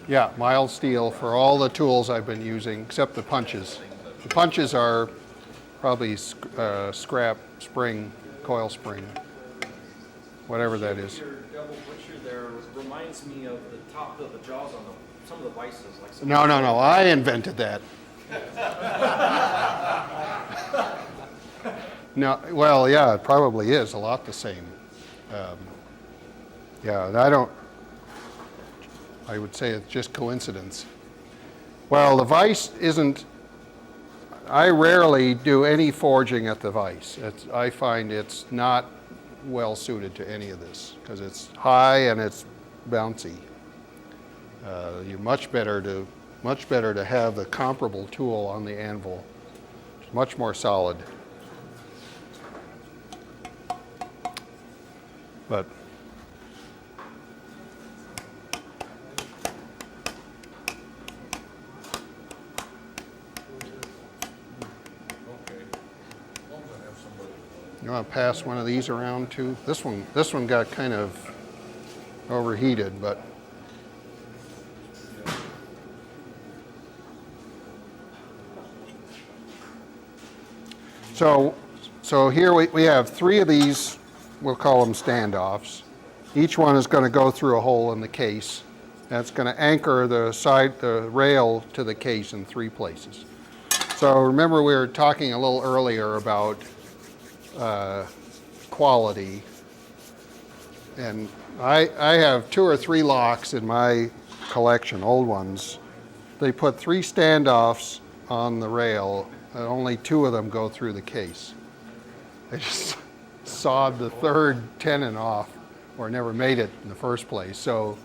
Yeah, mild steel for all the tools I've been using, except the punches. The punches are probably scrap spring, coil spring, whatever that is. Your double butcher there reminds me of the top of the jaws on some of the vices. Like some No, I invented that. No, well, yeah, it probably is a lot the same. Yeah, I would say it's just coincidence. Well, the vise isn't, I rarely do any forging at the vise. I find it's not well suited to any of this because it's high and it's bouncy. You're much better to have the comparable tool on the anvil. It's much more solid. But you want to pass one of these around too? This one got kind of overheated, but so here we have 3 of these, we'll call them standoffs. Each one is going to go through a hole in the case. That's going to anchor the rail to the case in 3 places. So remember we were talking a little earlier about quality, and I have 2 or 3 locks in my collection, old ones. They put 3 standoffs on the rail, and only 2 of them go through the case. They just sawed the 3rd tenon off, or never made it in the first place. So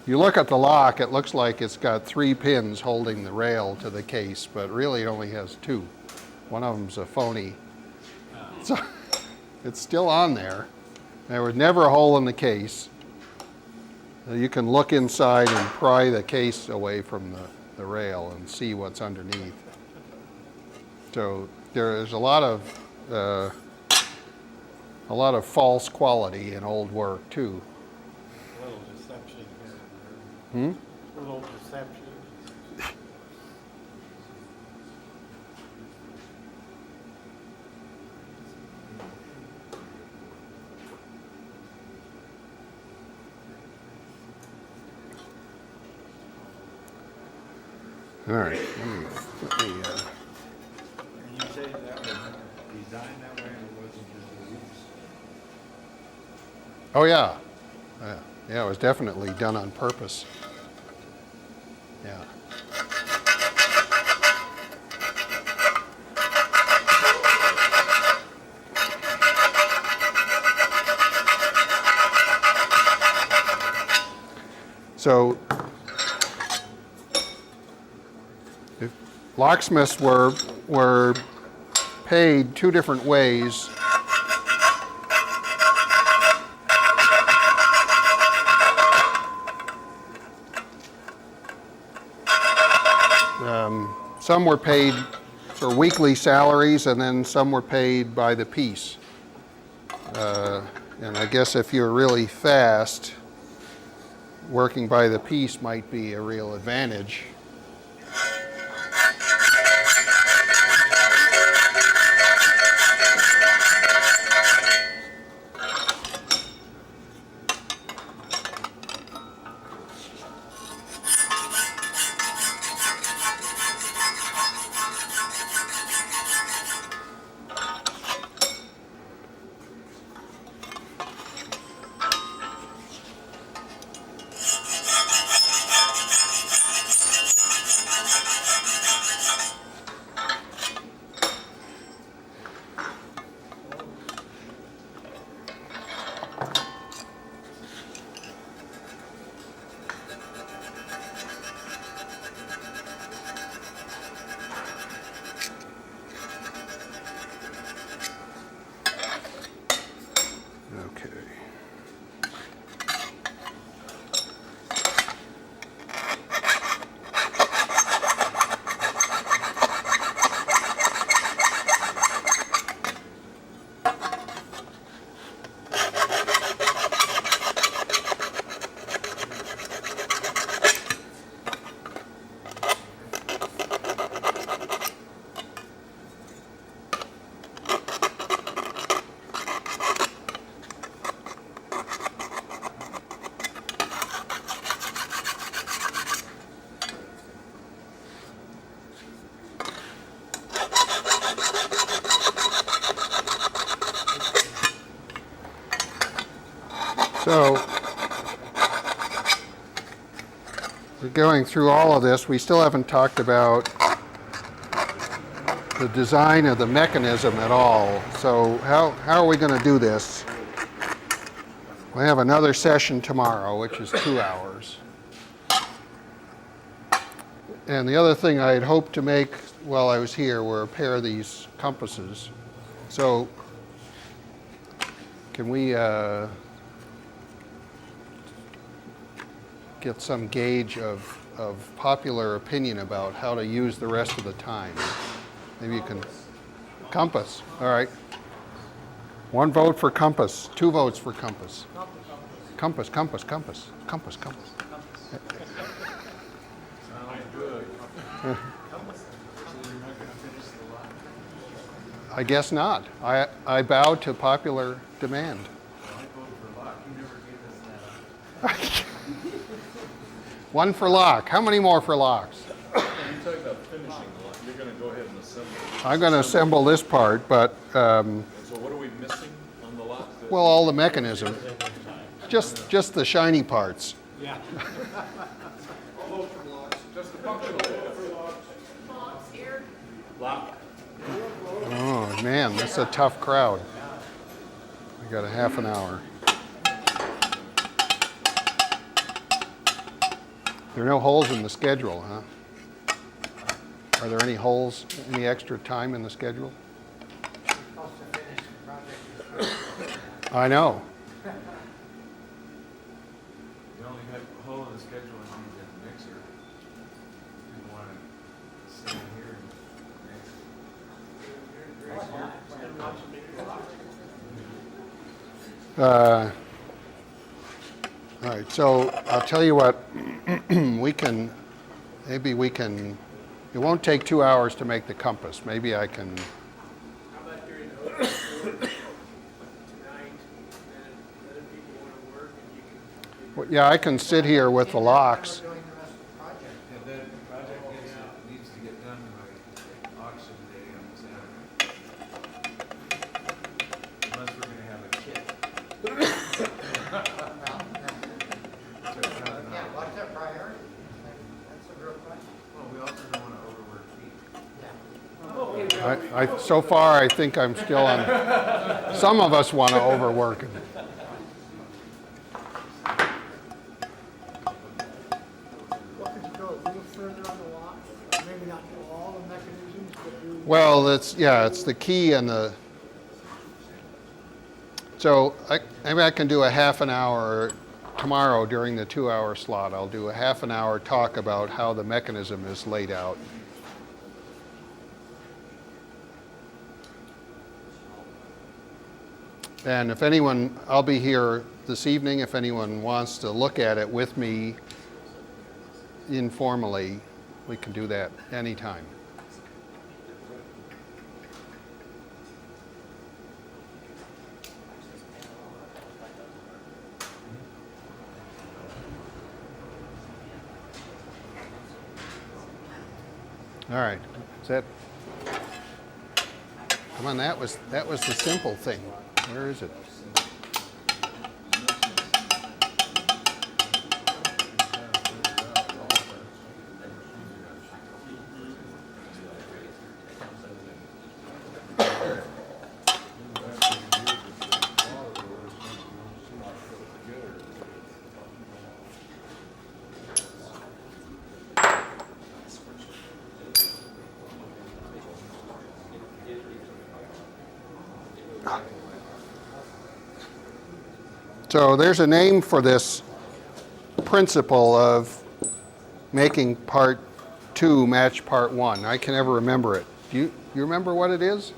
you look at the lock, it looks like it's got 3 pins holding the rail to the case, but really it only has 2. One of them's a phony. So it's still on there. There was never a hole in the case. You can look inside and pry the case away from the rail and see what's underneath. So there's a lot of false quality in old work too. A little deception here. A little deception. All right. And you say that was designed that way and it wasn't just a use? Oh yeah. Yeah, it was definitely done on purpose. Yeah. So if locksmiths were paid two different ways. Some were paid for weekly salaries, and then some were paid by the piece. And I guess if you're really fast, working by the piece might be a real advantage. Okay. So, we're going through all of this. We still haven't talked about the design of the mechanism at all. So how are we going to do this? We have another session tomorrow, which is 2 hours. And the other thing I had hoped to make while I was here were a pair of these compasses. So can we get some gauge of popular opinion about how to use the rest of the time? Maybe you can. Compass, all right. 1 vote for compass, 2 votes for compass. Compass, compass, compass, compass, compass. I guess not. I bow to popular demand. One for lock. How many more for locks? You're talking about finishing the lock. You're gonna go ahead and assemble it. I'm going to assemble this part, but, And so what are we missing on the lock? well, all the mechanism. Just the shiny parts. All those for locks, just the functional lock. Oh, man, that's a tough crowd. We got a half an hour. There are no holes in the schedule, huh? Are there any holes, any extra time in the schedule? Supposed to finish the project. I know. The only hole in the schedule is the mixer. You want to sit in here and mix. All right, so I'll tell you what, maybe we can, it won't take 2 hours to make the compass. Maybe I can, How about during the open school tonight, and other people want to work, and you can. yeah, I can sit here with the locks. We're doing the rest of the project. And then the project needs to get done by auction day on Saturday. Unless we're gonna have a kit. Yeah, what's our priority? That's a real question. Well, we also don't wanna overwork Pete. Yeah. So far, I think I'm still on, some of us want to overwork it. Well, it's the key and the. So maybe I can do a half an hour tomorrow during the 2-hour slot. I'll do a half an hour talk about how the mechanism is laid out. And if anyone, I'll be here this evening. If anyone wants to look at it with me informally, we can do that anytime. All right. Is that? Come on, that was the simple thing. Where is it? So there's a name for this principle of making part 2 match part 1. I can never remember it. Do you remember what it is?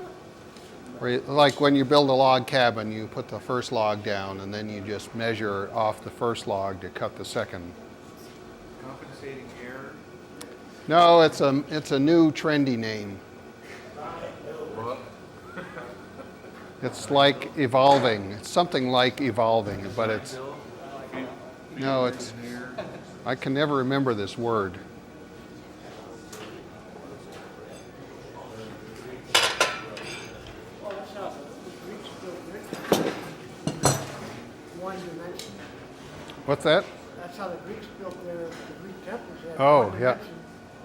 Or like when you build a log cabin, you put the first log down and then you just measure off the first log to cut the second. Compensating error. No, it's a new trendy name. What? It's like evolving. It's something like evolving, but it's no, it's I can never remember this word. Well, that's how the Greeks built their one dimension. What's that? That's how the Greeks built the Greek temples. They had Oh, one yeah. dimension,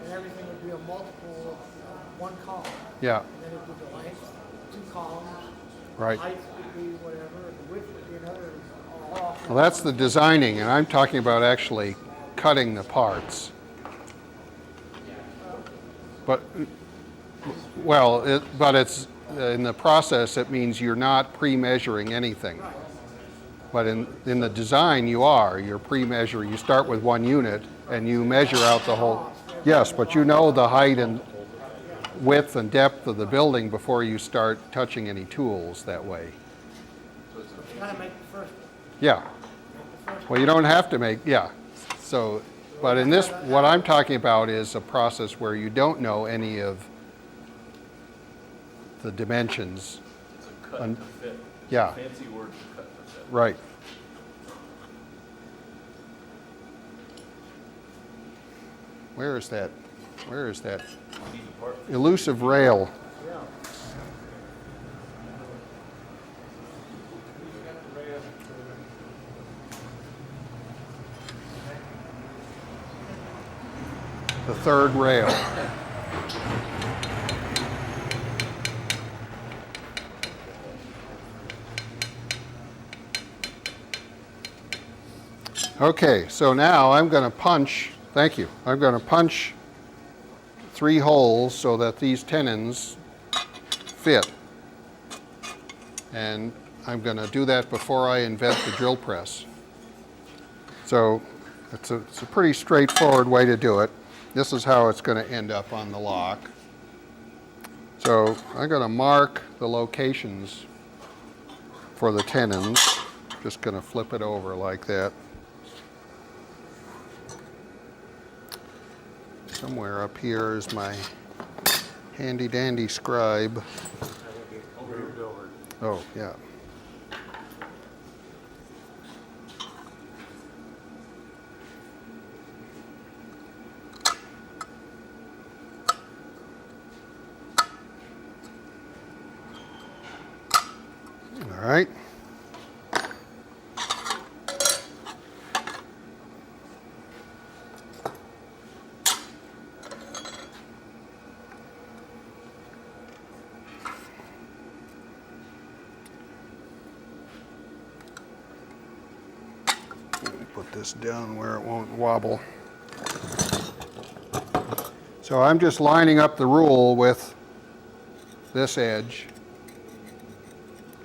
and everything would be a multiple of one column. Yeah, And then it would be the length, 2 columns. right. Height would be whatever, and the width would be another, all off. Well, that's the designing, and I'm talking about actually cutting the parts. But, well, but it's in the process. It means you're not pre-measuring anything. But in the design, you are. You're pre-measuring. You start with 1 unit, and you measure out the whole. Yes, but you know the height and width and depth of the building before you start touching any tools that way. You gotta make the first one. Yeah. Well, you don't have to make, yeah. So, but in this, what I'm talking about is a process where you don't know any of the dimensions. It's a cut to fit. Yeah, Fancy word for cut to fit. right. Where is that? Where is that Need a part. elusive rail? The third rail. Okay, so now I'm going to punch, thank you, I'm going to punch 3 holes so that these tenons fit. And I'm going to do that before I invent the drill press. So it's a pretty straightforward way to do it. This is how it's going to end up on the lock. So I'm going to mark the locations for the tenons. Just going to flip it over like that. Somewhere up here is my handy dandy scribe. Oh, yeah. All right. Put this down where it won't wobble. So I'm just lining up the rule with this edge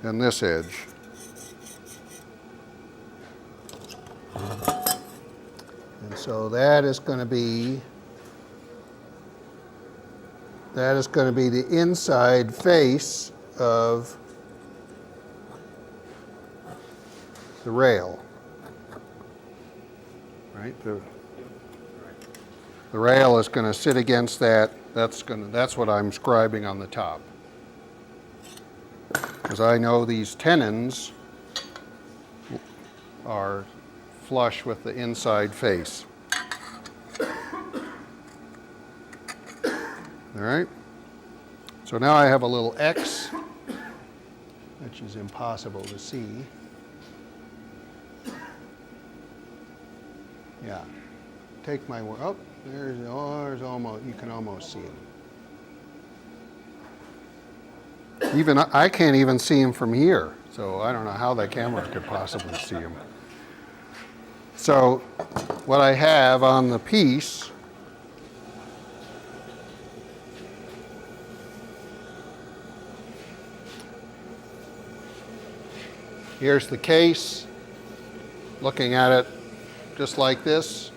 and this edge. And so that is going to be the inside face of the rail. Right? The rail is going to sit against that. That's what I'm scribing on the top. Because I know these tenons are flush with the inside face. All right? So now I have a little X, which is impossible to see. Yeah. Take my word. Oh, there's almost, you can almost see him. Even I can't even see him from here, so I don't know how the camera could possibly see him. So what I have on the piece here's the case, looking at it just like this.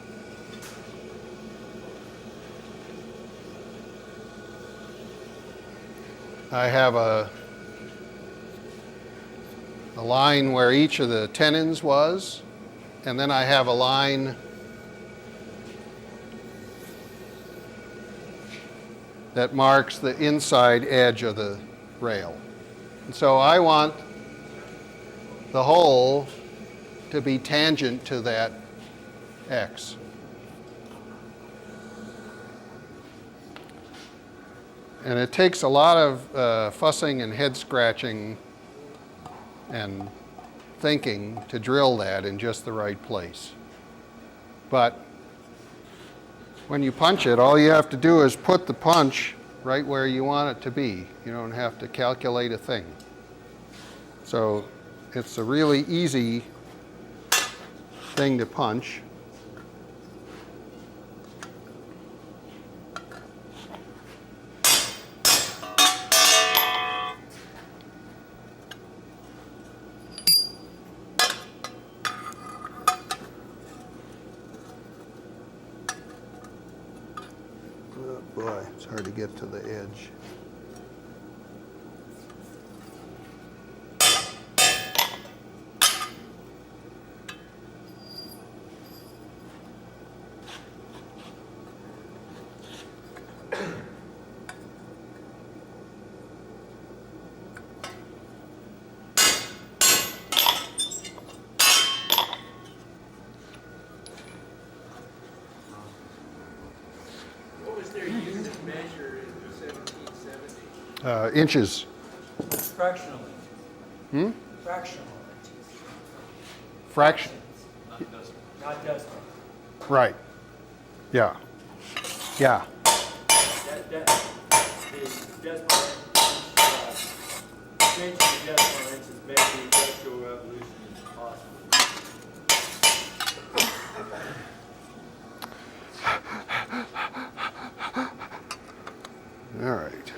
I have a line where each of the tenons was, and then I have a line that marks the inside edge of the rail. And so I want the hole to be tangent to that X. And it takes a lot of fussing and head scratching and thinking to drill that in just the right place. But when you punch it, all you have to do is put the punch right where you want it to be. You don't have to calculate a thing. So it's a really easy thing to punch. Oh boy, it's hard to get to the edge. What was their unit measure in 1770? Inches. Fractionally. Fractional. Fraction. Not decimal. Right. Yeah. Yeah. The decimal, changing the decimal inches made the Industrial Revolution possible. All right.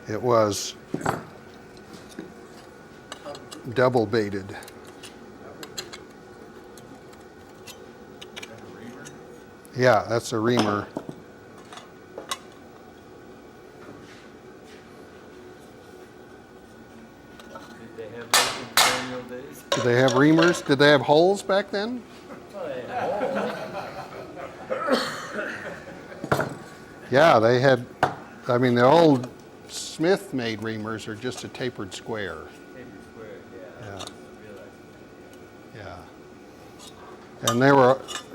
It was double baited. Yeah, that's a reamer. Did they have those in colonial days? Did they have reamers? Did they have holes back then? Yeah, they had, I mean, the old Smith-made reamers are just a tapered square. Paper square, yeah. Yeah. I realized. Yeah. And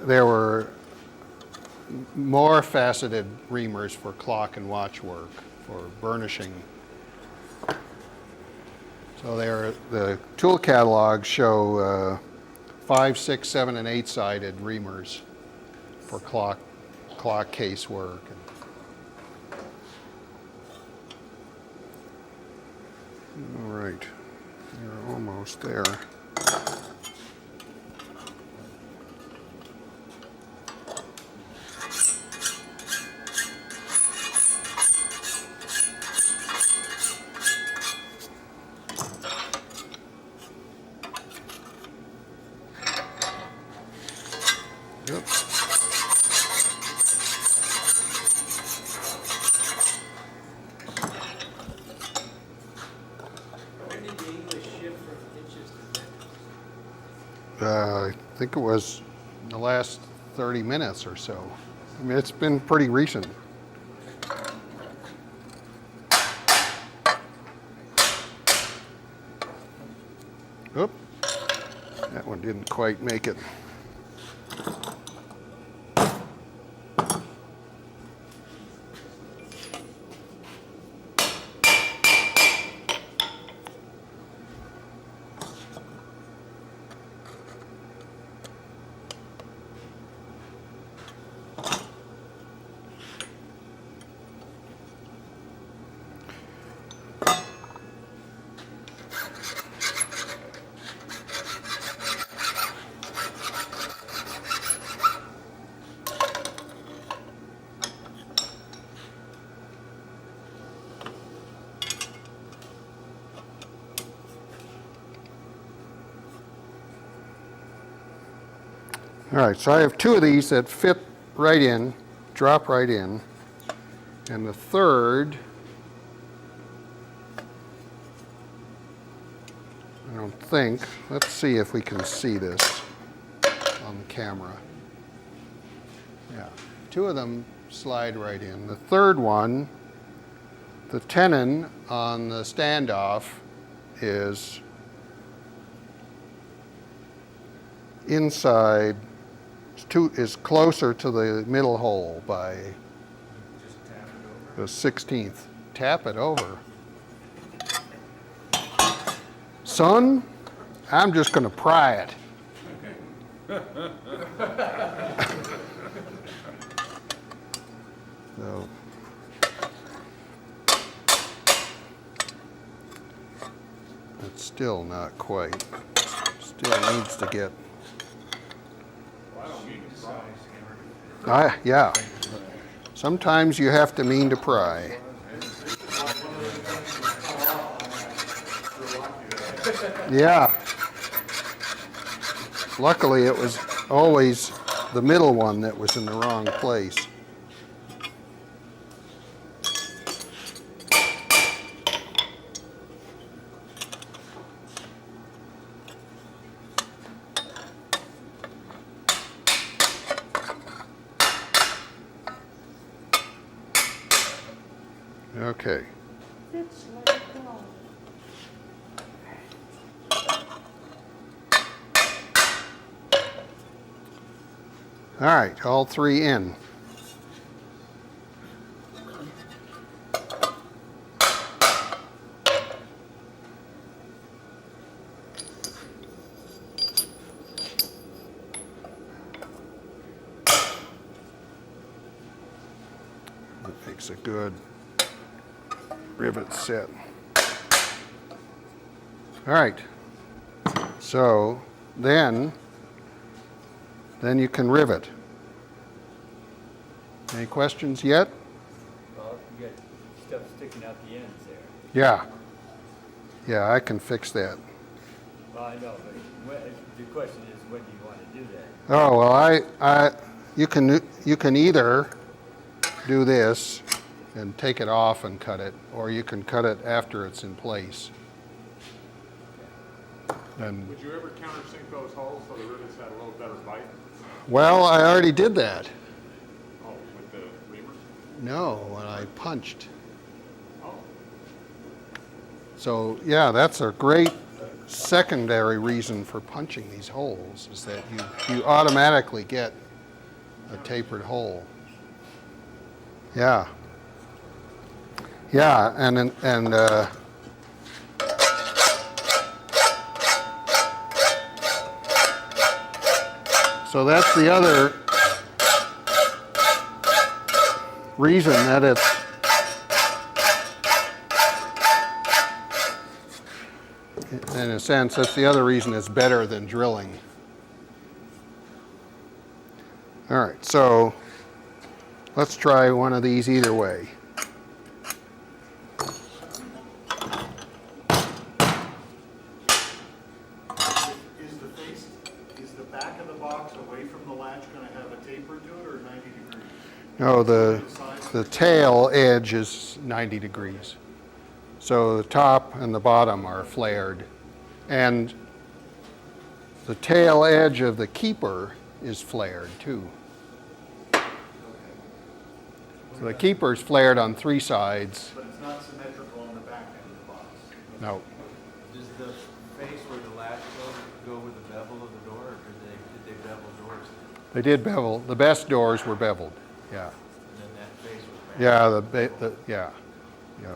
there were more faceted reamers for clock and watch work, for burnishing. So the tool catalogs show 5, 6, 7, and 8-sided reamers for clock case work. All right, you're almost there. Yep. When did the English shift from inches to metrics? I think it was in the last 30 minutes or so. I mean, it's been pretty recent. Oop, that one didn't quite make it. All right, so I have two of these that fit right in, drop right in. And the third, I don't think, let's see if we can see this on the camera. Yeah, two of them slide right in. The third one, the tenon on the standoff is inside, is closer to the middle hole by Just tap it over. the 16th. Tap it over. Son, I'm just going to pry it. So, it's still not quite. Still needs to get. Yeah. Sometimes you have to mean to pry. Yeah. Luckily, it was always the middle one that was in the wrong place. Okay. It's like a dog. All right, all three in. That makes a good rivet set. All right, so then you can rivet. Any questions yet? Well, you got stuff sticking out the ends there. Yeah. Yeah, I can fix that. Well, I know, but the question is, when do you want to do that? Oh, well, you can either do this and take it off and cut it, or you can cut it after it's in place. And, Would you ever countersink those holes so the rivets had a little better bite? well, I already did that. Oh, with the reamers? No, when I punched. Oh, So, yeah, that's a great secondary reason for punching these holes, is that you automatically get a tapered hole. Yeah. Yeah, and so that's the other reason that it's in a sense, that's the other reason it's better than drilling. All right, so let's try one of these either way. is the the back of the box away from the latch gonna have a taper to it or 90 degrees? No, the tail edge is 90 degrees. So the top and the bottom are flared. And the tail edge of the keeper is flared too. So the keeper's flared on 3 sides. But it's not symmetrical on the back end of the box. No, Does the face where the latch goes go with the bevel of the door, or did they bevel doors? they did bevel. The best doors were beveled. Yeah. And then that face was round? Yeah, yeah.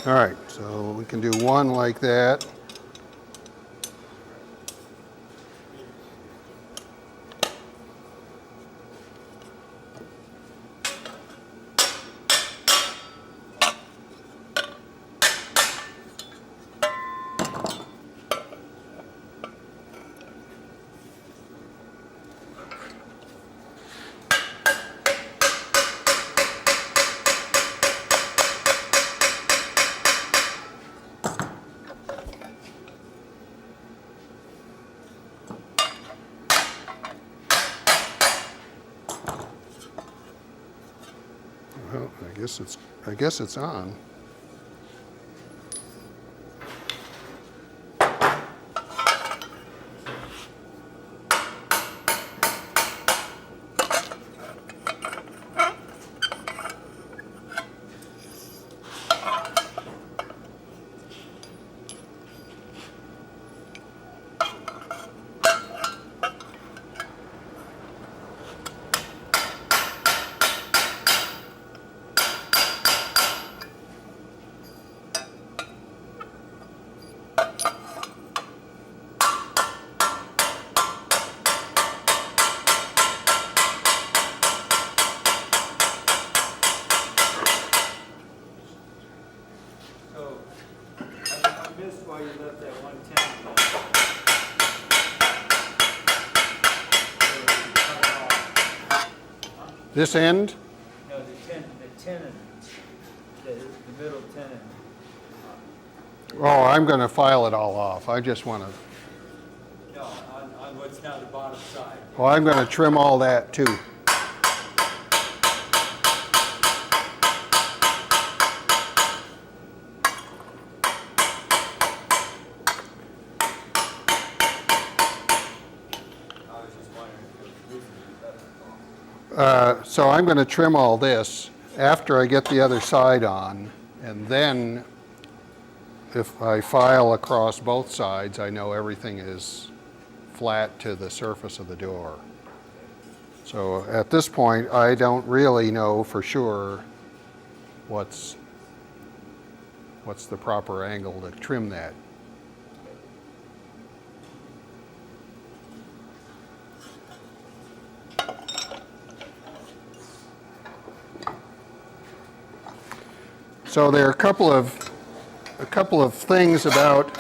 All right, so we can do one like that. Well, I guess it's on. So, I missed why you left that 110 alone. This end? No, the tenon, the middle tenon. Oh, I'm going to file it all off. I just want to, No, on what's now the bottom side. well, I'm going to trim all that too. I was just wondering if it was losing it. So I'm going to trim all this after I get the other side on, and then if I file across both sides, I know everything is flat to the surface of the door. So at this point, I don't really know for sure what's the proper angle to trim that. So there are a couple of things about